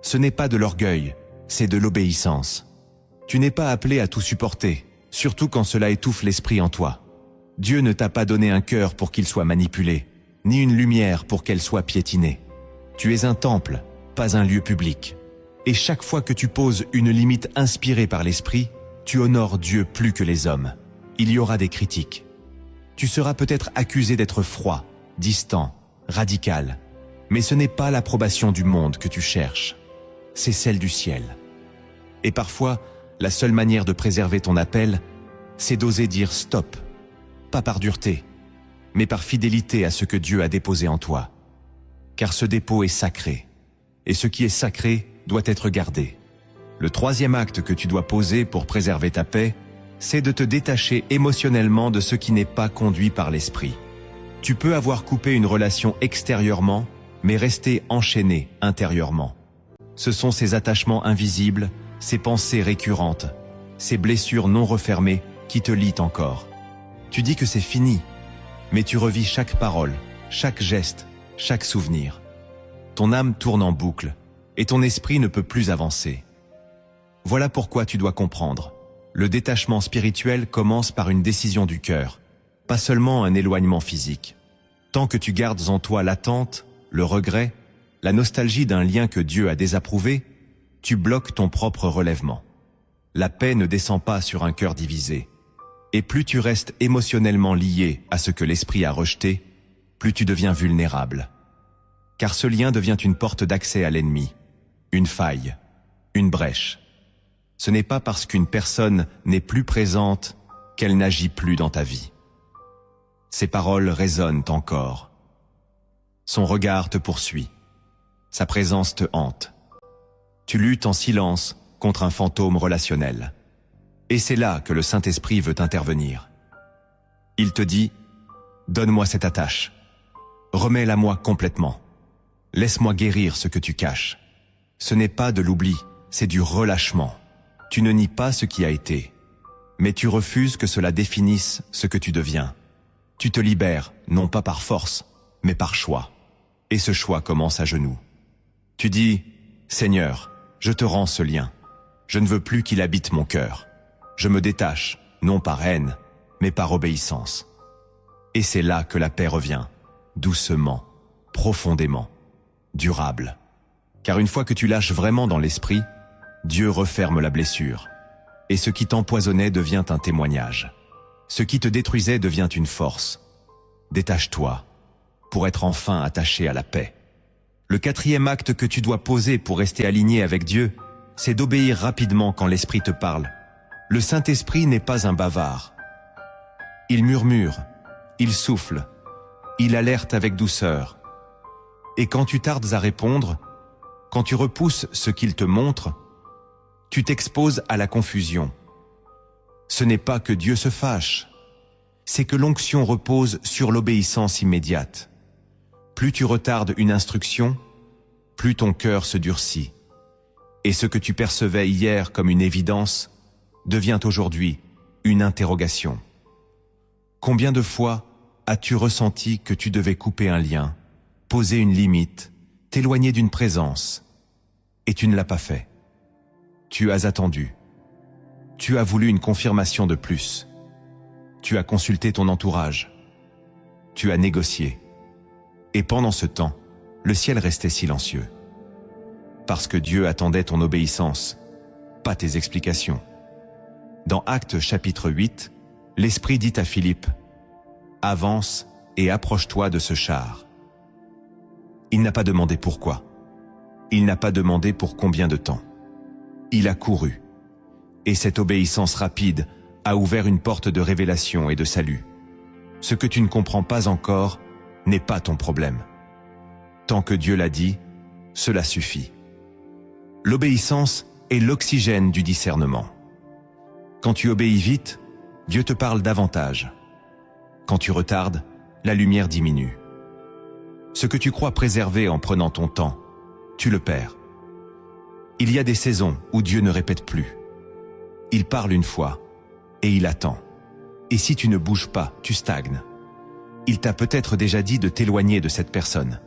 Ce n'est pas de l'orgueil, c'est de l'obéissance. Tu n'es pas appelé à tout supporter, surtout quand cela étouffe l'esprit en toi. Dieu ne t'a pas donné un cœur pour qu'il soit manipulé, ni une lumière pour qu'elle soit piétinée. Tu es un temple, pas un lieu public. Et chaque fois que tu poses une limite inspirée par l'esprit, tu honores Dieu plus que les hommes. Il y aura des critiques. Tu seras peut-être accusé d'être froid, distant, radical. Mais ce n'est pas l'approbation du monde que tu cherches. C'est celle du ciel. Et parfois, la seule manière de préserver ton appel, c'est d'oser dire stop. Pas par dureté, mais par fidélité à ce que Dieu a déposé en toi. Car ce dépôt est sacré. Et ce qui est sacré doit être gardé. Le troisième acte que tu dois poser pour préserver ta paix, c'est de te détacher émotionnellement de ce qui n'est pas conduit par l'esprit. Tu peux avoir coupé une relation extérieurement, mais rester enchaîné intérieurement. Ce sont ces attachements invisibles, ces pensées récurrentes, ces blessures non refermées qui te lient encore. Tu dis que c'est fini, mais tu revis chaque parole, chaque geste, chaque souvenir. Ton âme tourne en boucle, et ton esprit ne peut plus avancer. Voilà pourquoi tu dois comprendre. Le détachement spirituel commence par une décision du cœur, pas seulement un éloignement physique. Tant que tu gardes en toi l'attente, le regret, la nostalgie d'un lien que Dieu a désapprouvé, tu bloques ton propre relèvement. La paix ne descend pas sur un cœur divisé. Et plus tu restes émotionnellement lié à ce que l'esprit a rejeté, plus tu deviens vulnérable. Car ce lien devient une porte d'accès à l'ennemi, une faille, une brèche. Ce n'est pas parce qu'une personne n'est plus présente qu'elle n'agit plus dans ta vie. Ses paroles résonnent encore. Son regard te poursuit. Sa présence te hante. Tu luttes en silence contre un fantôme relationnel. Et c'est là que le Saint-Esprit veut intervenir. Il te dit, donne-moi cette attache. Remets-la-moi complètement. Laisse-moi guérir ce que tu caches. Ce n'est pas de l'oubli, c'est du relâchement. Tu ne nies pas ce qui a été, mais tu refuses que cela définisse ce que tu deviens. Tu te libères, non pas par force, mais par choix. Et ce choix commence à genoux. Tu dis, Seigneur, je te rends ce lien. Je ne veux plus qu'il habite mon cœur. Je me détache, non par haine, mais par obéissance. Et c'est là que la paix revient, doucement, profondément, durable. Car une fois que tu lâches vraiment dans l'esprit, Dieu referme la blessure. Et ce qui t'empoisonnait devient un témoignage. Ce qui te détruisait devient une force. Détache-toi, pour être enfin attaché à la paix. Le 4e acte que tu dois poser pour rester aligné avec Dieu, c'est d'obéir rapidement quand l'Esprit te parle. Le Saint-Esprit n'est pas un bavard. Il murmure, il souffle, il alerte avec douceur. Et quand tu tardes à répondre, quand tu repousses ce qu'il te montre, tu t'exposes à la confusion. Ce n'est pas que Dieu se fâche, c'est que l'onction repose sur l'obéissance immédiate. Plus tu retardes une instruction, plus ton cœur se durcit. Et ce que tu percevais hier comme une évidence devient aujourd'hui une interrogation. Combien de fois as-tu ressenti que tu devais couper un lien, poser une limite, t'éloigner d'une présence, et tu ne l'as pas fait? Tu as attendu. Tu as voulu une confirmation de plus. Tu as consulté ton entourage. Tu as négocié. Et pendant ce temps, le ciel restait silencieux. Parce que Dieu attendait ton obéissance, pas tes explications. Dans Actes chapitre 8, l'Esprit dit à Philippe, « Avance et approche-toi de ce char. » Il n'a pas demandé pourquoi. Il n'a pas demandé pour combien de temps. Il a couru. Et cette obéissance rapide a ouvert une porte de révélation et de salut. Ce que tu ne comprends pas encore n'est pas ton problème. Tant que Dieu l'a dit, cela suffit. L'obéissance est l'oxygène du discernement. Quand tu obéis vite, Dieu te parle davantage. Quand tu retardes, la lumière diminue. Ce que tu crois préserver en prenant ton temps, tu le perds. Il y a des saisons où Dieu ne répète plus. Il parle une fois, et il attend. Et si tu ne bouges pas, tu stagnes. Il t'a peut-être déjà dit de t'éloigner de cette personne.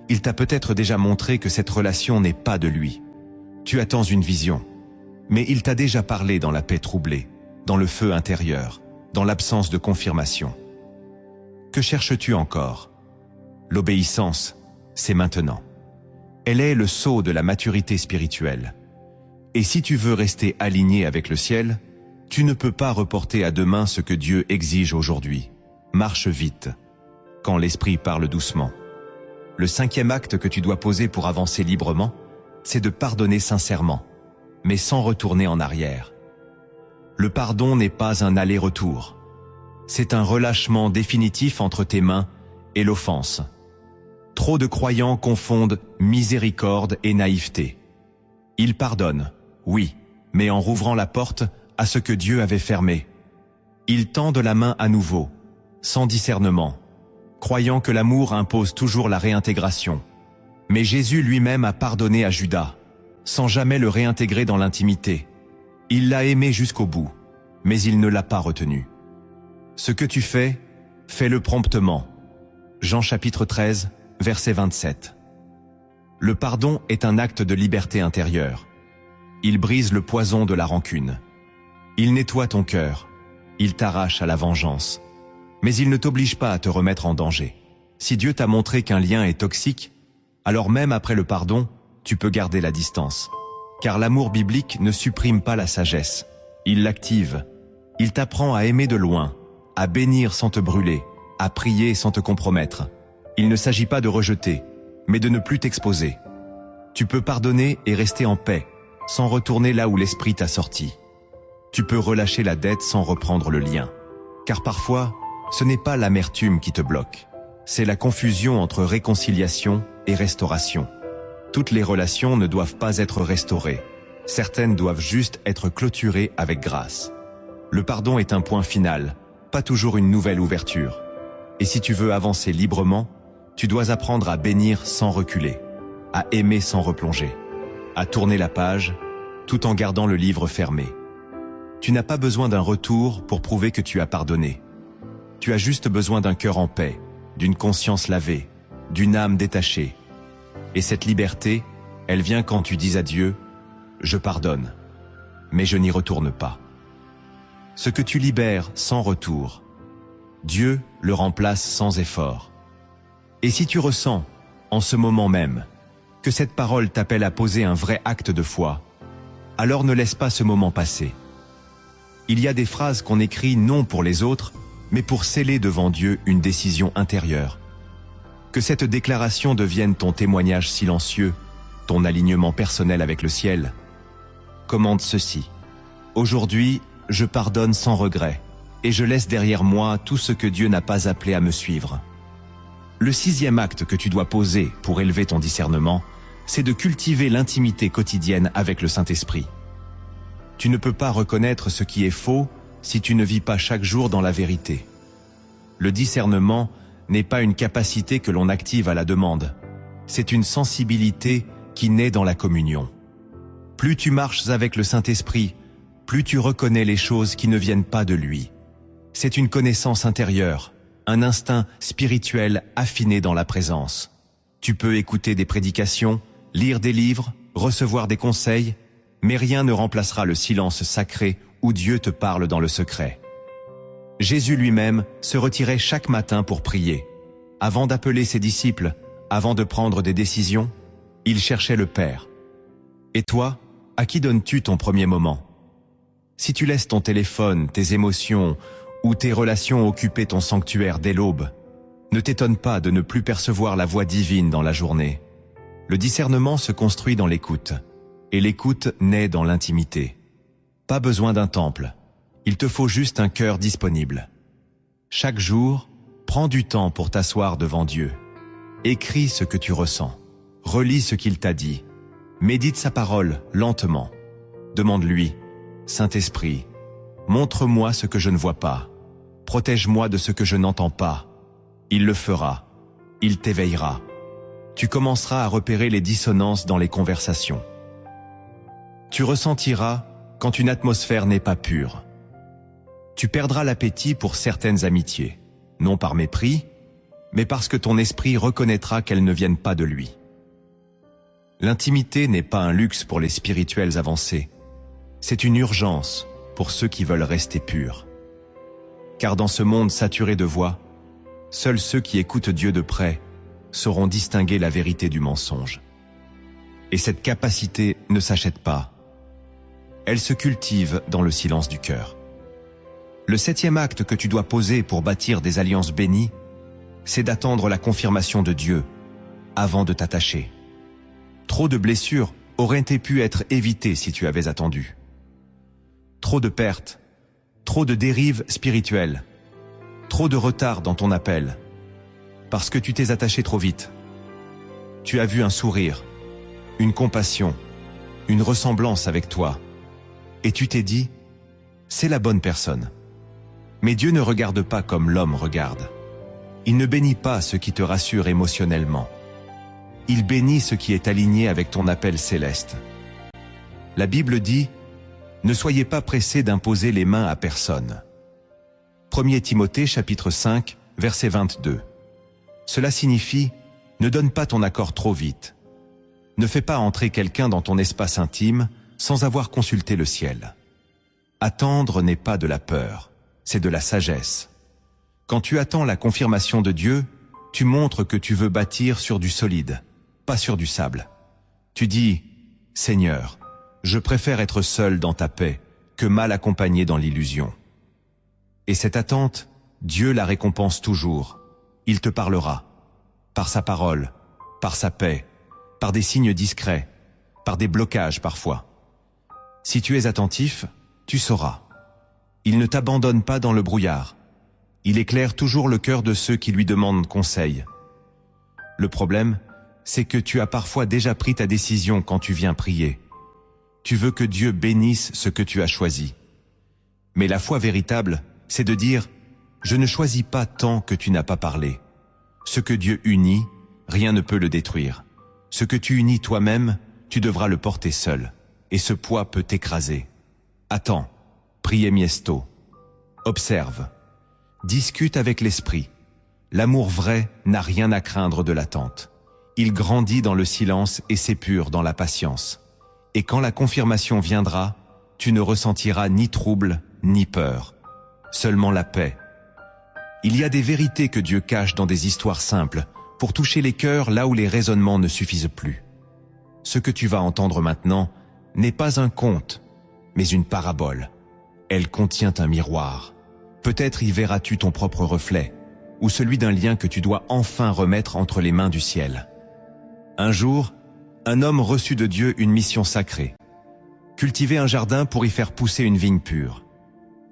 Il t'a peut-être déjà montré que cette relation n'est pas de lui. Tu attends une vision. Mais il t'a déjà parlé dans la paix troublée, dans le feu intérieur, dans l'absence de confirmation. Que cherches-tu encore? L'obéissance, c'est maintenant. Elle est le sceau de la maturité spirituelle. Et si tu veux rester aligné avec le ciel, tu ne peux pas reporter à demain ce que Dieu exige aujourd'hui. Marche vite, quand l'Esprit parle doucement. Le 5e acte que tu dois poser pour avancer librement, c'est de pardonner sincèrement, mais sans retourner en arrière. Le pardon n'est pas un aller-retour. C'est un relâchement définitif entre tes mains et l'offense. Trop de croyants confondent miséricorde et naïveté. Ils pardonnent, oui, mais en rouvrant la porte à ce que Dieu avait fermé. Ils tendent la main à nouveau, sans discernement, croyant que l'amour impose toujours la réintégration. Mais Jésus lui-même a pardonné à Judas, sans jamais le réintégrer dans l'intimité. Il l'a aimé jusqu'au bout, mais il ne l'a pas retenu. Ce que tu fais, fais-le promptement. Jean chapitre 13, verset 27. Le pardon est un acte de liberté intérieure. Il brise le poison de la rancune. Il nettoie ton cœur. Il t'arrache à la vengeance. Mais il ne t'oblige pas à te remettre en danger. Si Dieu t'a montré qu'un lien est toxique, alors même après le pardon, tu peux garder la distance. Car l'amour biblique ne supprime pas la sagesse. Il l'active. Il t'apprend à aimer de loin, à bénir sans te brûler, à prier sans te compromettre. Il ne s'agit pas de rejeter, mais de ne plus t'exposer. Tu peux pardonner et rester en paix, sans retourner là où l'esprit t'a sorti. Tu peux relâcher la dette sans reprendre le lien. Car parfois, Ce n'est pas l'amertume qui te bloque. C'est la confusion entre réconciliation et restauration. Toutes les relations ne doivent pas être restaurées. Certaines doivent juste être clôturées avec grâce. Le pardon est un point final, pas toujours une nouvelle ouverture. Et si tu veux avancer librement, tu dois apprendre à bénir sans reculer, à aimer sans replonger, à tourner la page, tout en gardant le livre fermé. Tu n'as pas besoin d'un retour pour prouver que tu as pardonné. Tu as juste besoin d'un cœur en paix, d'une conscience lavée, d'une âme détachée. Et cette liberté, elle vient quand tu dis à Dieu « Je pardonne, mais je n'y retourne pas ». Ce que tu libères sans retour, Dieu le remplace sans effort. Et si tu ressens, en ce moment même, que cette parole t'appelle à poser un vrai acte de foi, alors ne laisse pas ce moment passer. Il y a des phrases qu'on écrit non pour les autres, mais pour sceller devant Dieu une décision intérieure. Que cette déclaration devienne ton témoignage silencieux, ton alignement personnel avec le ciel. Commande ceci. Aujourd'hui, je pardonne sans regret, et je laisse derrière moi tout ce que Dieu n'a pas appelé à me suivre. Le 6e acte que tu dois poser pour élever ton discernement, c'est de cultiver l'intimité quotidienne avec le Saint-Esprit. Tu ne peux pas reconnaître ce qui est faux si tu ne vis pas chaque jour dans la vérité. Le discernement n'est pas une capacité que l'on active à la demande. C'est une sensibilité qui naît dans la communion. Plus tu marches avec le Saint-Esprit, plus tu reconnais les choses qui ne viennent pas de lui. C'est une connaissance intérieure, un instinct spirituel affiné dans la présence. Tu peux écouter des prédications, lire des livres, recevoir des conseils, mais rien ne remplacera le silence sacré où Dieu te parle dans le secret. Jésus lui-même se retirait chaque matin pour prier. Avant d'appeler ses disciples, avant de prendre des décisions, il cherchait le Père. Et toi, à qui donnes-tu ton premier moment? Si tu laisses ton téléphone, tes émotions ou tes relations occuper ton sanctuaire dès l'aube, ne t'étonne pas de ne plus percevoir la voix divine dans la journée. Le discernement se construit dans l'écoute, et l'écoute naît dans l'intimité. Pas besoin d'un temple, il te faut juste un cœur disponible. Chaque jour, prends du temps pour t'asseoir devant Dieu. Écris ce que tu ressens, relis ce qu'il t'a dit, médite sa parole lentement. Demande-lui, Saint-Esprit, montre-moi ce que je ne vois pas, protège-moi de ce que je n'entends pas. Il le fera, il t'éveillera. Tu commenceras à repérer les dissonances dans les conversations. Tu ressentiras quand une atmosphère n'est pas pure. Tu perdras l'appétit pour certaines amitiés, non par mépris, mais parce que ton esprit reconnaîtra qu'elles ne viennent pas de lui. L'intimité n'est pas un luxe pour les spirituels avancés, c'est une urgence pour ceux qui veulent rester purs. Car dans ce monde saturé de voix, seuls ceux qui écoutent Dieu de près sauront distinguer la vérité du mensonge. Et cette capacité ne s'achète pas. Elle se cultive dans le silence du cœur. Le 7e acte que tu dois poser pour bâtir des alliances bénies, c'est d'attendre la confirmation de Dieu avant de t'attacher. Trop de blessures auraient pu être évitées si tu avais attendu. Trop de pertes, trop de dérives spirituelles, trop de retard dans ton appel, parce que tu t'es attaché trop vite. Tu as vu un sourire, une compassion, une ressemblance avec toi, et tu t'es dit, c'est la bonne personne. Mais Dieu ne regarde pas comme l'homme regarde. Il ne bénit pas ce qui te rassure émotionnellement. Il bénit ce qui est aligné avec ton appel céleste. La Bible dit, ne soyez pas pressés d'imposer les mains à personne. 1 Timothée chapitre 5, verset 22. Cela signifie, ne donne pas ton accord trop vite. Ne fais pas entrer quelqu'un dans ton espace intime sans avoir consulté le ciel. Attendre n'est pas de la peur, c'est de la sagesse. Quand tu attends la confirmation de Dieu, tu montres que tu veux bâtir sur du solide, pas sur du sable. Tu dis, Seigneur, je préfère être seul dans ta paix que mal accompagné dans l'illusion. Et cette attente, Dieu la récompense toujours. Il te parlera, par sa parole, par sa paix, par des signes discrets, par des blocages parfois. Si tu es attentif, tu sauras. Il ne t'abandonne pas dans le brouillard. Il éclaire toujours le cœur de ceux qui lui demandent conseil. Le problème, c'est que tu as parfois déjà pris ta décision quand tu viens prier. Tu veux que Dieu bénisse ce que tu as choisi. Mais la foi véritable, c'est de dire « Je ne choisis pas tant que tu n'as pas parlé. Ce que Dieu unit, rien ne peut le détruire. Ce que tu unis toi-même, tu devras le porter seul. Et ce poids peut t'écraser. Attends, priez miesto. Observe. Discute avec l'esprit. L'amour vrai n'a rien à craindre de l'attente. Il grandit dans le silence et s'épure dans la patience. Et quand la confirmation viendra, tu ne ressentiras ni trouble, ni peur. Seulement la paix. Il y a des vérités que Dieu cache dans des histoires simples, pour toucher les cœurs là où les raisonnements ne suffisent plus. Ce que tu vas entendre maintenant n'est pas un conte, mais une parabole. Elle contient un miroir. Peut-être y verras-tu ton propre reflet, ou celui d'un lien que tu dois enfin remettre entre les mains du ciel. Un jour, un homme reçut de Dieu une mission sacrée. Cultiver un jardin pour y faire pousser une vigne pure.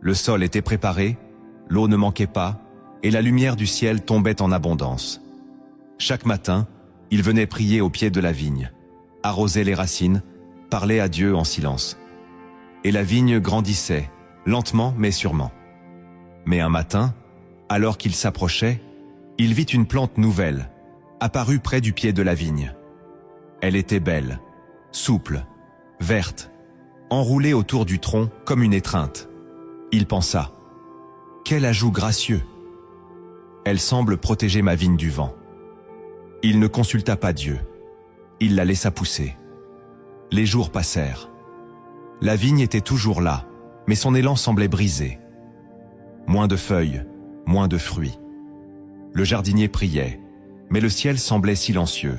Le sol était préparé, l'eau ne manquait pas, et la lumière du ciel tombait en abondance. Chaque matin, il venait prier au pied de la vigne, arroser les racines, parler à Dieu en silence. Et la vigne grandissait, lentement mais sûrement. Mais un matin, alors qu'il s'approchait, il vit une plante nouvelle, apparue près du pied de la vigne. Elle était belle, souple, verte, enroulée autour du tronc comme une étreinte. Il pensa, « Quel ajout gracieux ! Elle semble protéger ma vigne du vent. » Il ne consulta pas Dieu. Il la laissa pousser. Les jours passèrent. La vigne était toujours là, mais son élan semblait brisé. Moins de feuilles, moins de fruits. Le jardinier priait, mais le ciel semblait silencieux.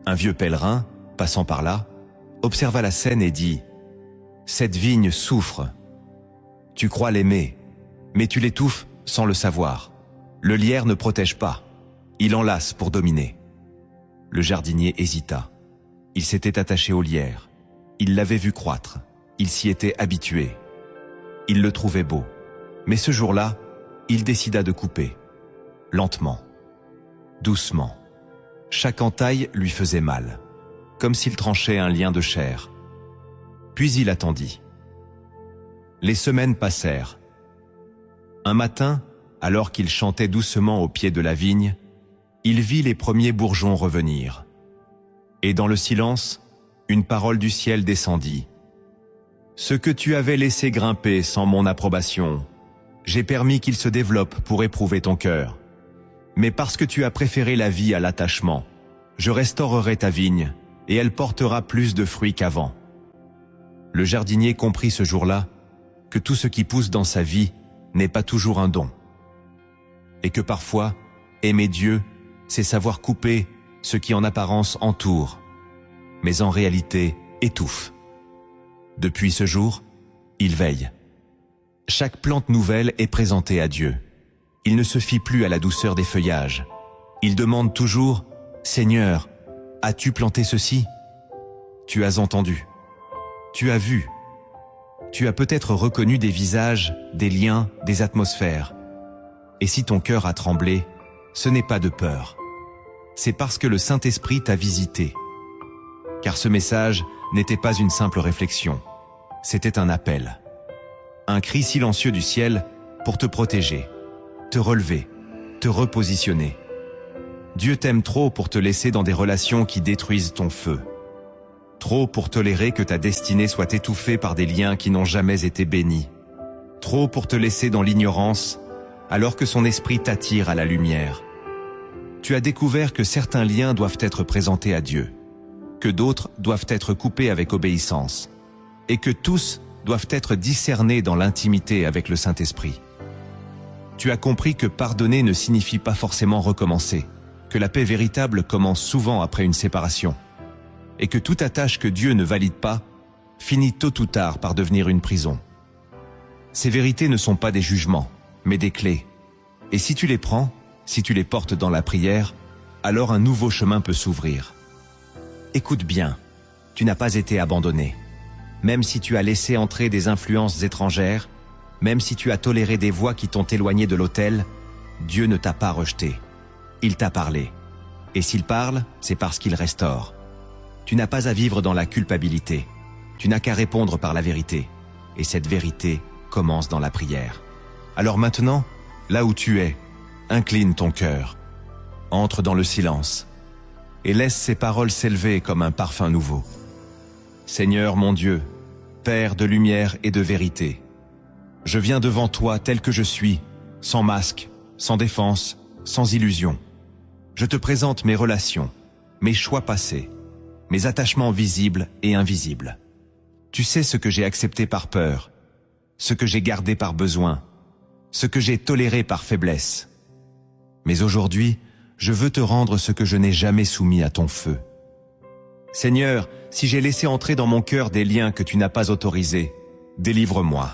Un vieux pèlerin, passant par là, observa la scène et dit « Cette vigne souffre. Tu crois l'aimer, mais tu l'étouffes sans le savoir. Le lierre ne protège pas. Il enlace pour dominer. » Le jardinier hésita. Il s'était attaché au lierre. Il l'avait vu croître. Il s'y était habitué. Il le trouvait beau. Mais ce jour-là, il décida de couper. Lentement. Doucement. Chaque entaille lui faisait mal, comme s'il tranchait un lien de chair. Puis il attendit. Les semaines passèrent. Un matin, alors qu'il chantait doucement au pied de la vigne, il vit les premiers bourgeons revenir. Et dans le silence, une parole du ciel descendit. « Ce que tu avais laissé grimper sans mon approbation, j'ai permis qu'il se développe pour éprouver ton cœur. Mais parce que tu as préféré la vie à l'attachement, je restaurerai ta vigne, et elle portera plus de fruits qu'avant. » Le jardinier comprit ce jour-là que tout ce qui pousse dans sa vie n'est pas toujours un don. Et que parfois, aimer Dieu, c'est savoir couper ce qui en apparence entoure, mais en réalité étouffe. Depuis ce jour, il veille. Chaque plante nouvelle est présentée à Dieu. Il ne se fie plus à la douceur des feuillages. Il demande toujours « Seigneur, as-tu planté ceci ? Tu as entendu. Tu as vu. Tu as peut-être reconnu des visages, des liens, des atmosphères. Et si ton cœur a tremblé, ce n'est pas de peur. C'est parce que le Saint-Esprit t'a visité. Car ce message n'était pas une simple réflexion. C'était un appel. Un cri silencieux du ciel pour te protéger, te relever, te repositionner. Dieu t'aime trop pour te laisser dans des relations qui détruisent ton feu. Trop pour tolérer que ta destinée soit étouffée par des liens qui n'ont jamais été bénis. Trop pour te laisser dans l'ignorance alors que son esprit t'attire à la lumière. Tu as découvert que certains liens doivent être présentés à Dieu, que d'autres doivent être coupés avec obéissance, et que tous doivent être discernés dans l'intimité avec le Saint-Esprit. Tu as compris que pardonner ne signifie pas forcément recommencer, que la paix véritable commence souvent après une séparation, et que toute attache que Dieu ne valide pas finit tôt ou tard par devenir une prison. Ces vérités ne sont pas des jugements, mais des clés. Et si tu les prends, si tu les portes dans la prière, alors un nouveau chemin peut s'ouvrir. Écoute bien, tu n'as pas été abandonné. Même si tu as laissé entrer des influences étrangères, Même si tu as toléré des voix qui t'ont éloigné de l'autel, Dieu ne t'a pas rejeté. Il t'a parlé. Et s'il parle, c'est parce qu'il restaure. Tu n'as pas à vivre dans la culpabilité. Tu n'as qu'à répondre par la vérité. Et cette vérité commence dans la prière. Alors maintenant, là où tu es, incline ton cœur. Entre dans le silence. Et laisse ces paroles s'élever comme un parfum nouveau. Seigneur mon Dieu, Père de lumière et de vérité, je viens devant toi tel que je suis, sans masque, sans défense, sans illusion. Je te présente mes relations, mes choix passés, mes attachements visibles et invisibles. Tu sais ce que j'ai accepté par peur, ce que j'ai gardé par besoin, ce que j'ai toléré par faiblesse. Mais aujourd'hui, je veux te rendre ce que je n'ai jamais soumis à ton feu. Seigneur, si j'ai laissé entrer dans mon cœur des liens que tu n'as pas autorisés, délivre-moi.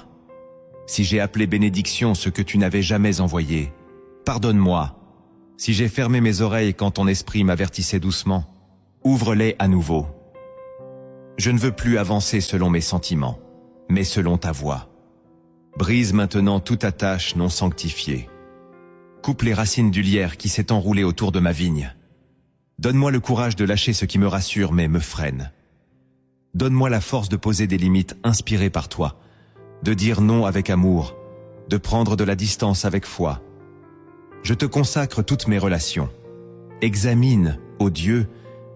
Si j'ai appelé bénédiction ce que tu n'avais jamais envoyé, pardonne-moi. Si j'ai fermé mes oreilles quand ton esprit m'avertissait doucement, ouvre-les à nouveau. Je ne veux plus avancer selon mes sentiments, mais selon ta voix. Brise maintenant toute attache non sanctifiée. Coupe les racines du lierre qui s'est enroulé autour de ma vigne. Donne-moi le courage de lâcher ce qui me rassure mais me freine. Donne-moi la force de poser des limites inspirées par toi, de dire non avec amour, de prendre de la distance avec foi. Je te consacre toutes mes relations. Examine, ô Dieu,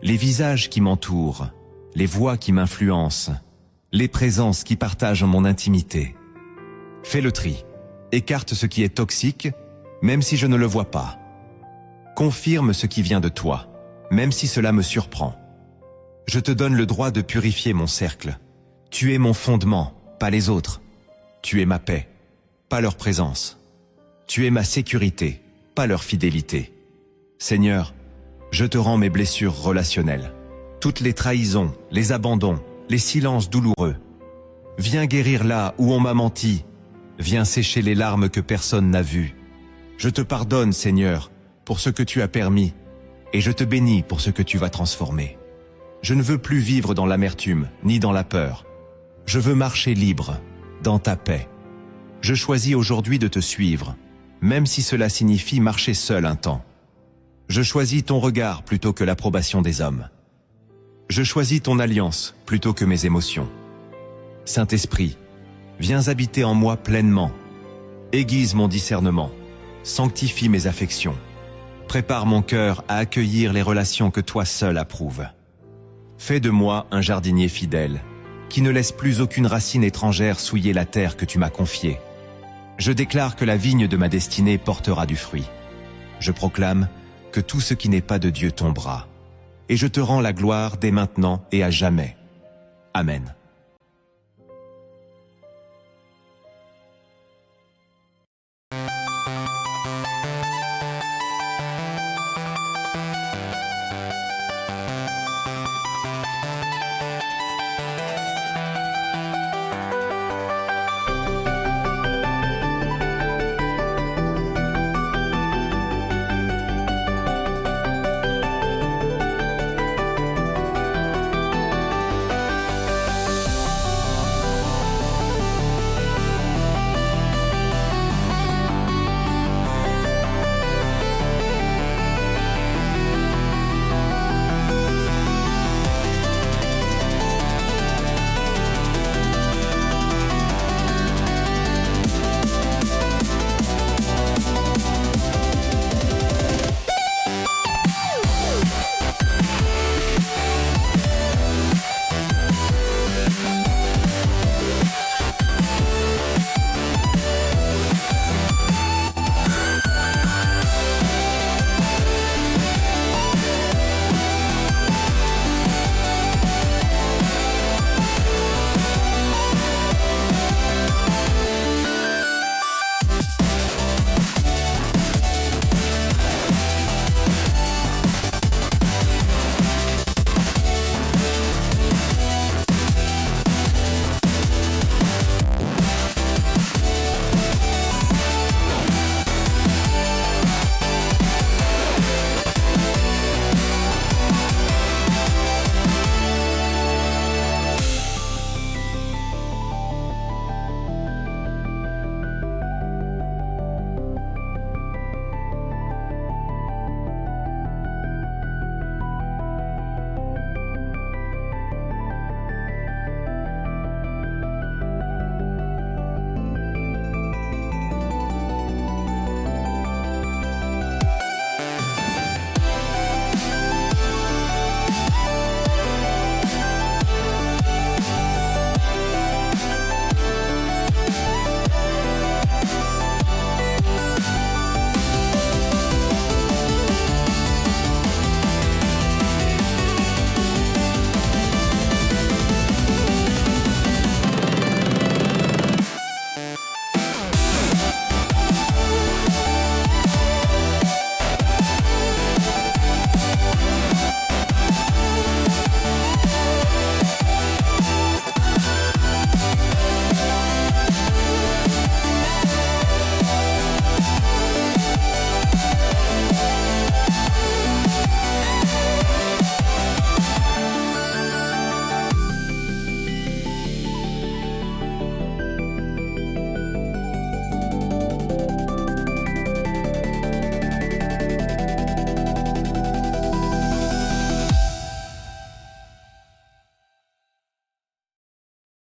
les visages qui m'entourent, les voix qui m'influencent, les présences qui partagent mon intimité. Fais le tri, écarte ce qui est toxique, même si je ne le vois pas. Confirme ce qui vient de toi, même si cela me surprend. Je te donne le droit de purifier mon cercle. Tu es mon fondement, pas les autres. Tu es ma paix, pas leur présence. Tu es ma sécurité, pas leur fidélité. Seigneur, je te rends mes blessures relationnelles, toutes les trahisons, les abandons, les silences douloureux. Viens guérir là où on m'a menti. Viens sécher les larmes que personne n'a vues. Je te pardonne, Seigneur, pour ce que tu as permis, et je te bénis pour ce que tu vas transformer. Je ne veux plus vivre dans l'amertume, ni dans la peur. Je veux marcher libre, dans ta paix. Je choisis aujourd'hui de te suivre, même si cela signifie marcher seul un temps. Je choisis ton regard plutôt que l'approbation des hommes. Je choisis ton alliance plutôt que mes émotions. Saint-Esprit, viens habiter en moi pleinement. Aiguise mon discernement. Sanctifie mes affections. Prépare mon cœur à accueillir les relations que toi seul approuves. Fais de moi un jardinier fidèle, qui ne laisse plus aucune racine étrangère souiller la terre que tu m'as confiée. Je déclare que la vigne de ma destinée portera du fruit. Je proclame que tout ce qui n'est pas de Dieu tombera. Et je te rends la gloire dès maintenant et à jamais. Amen.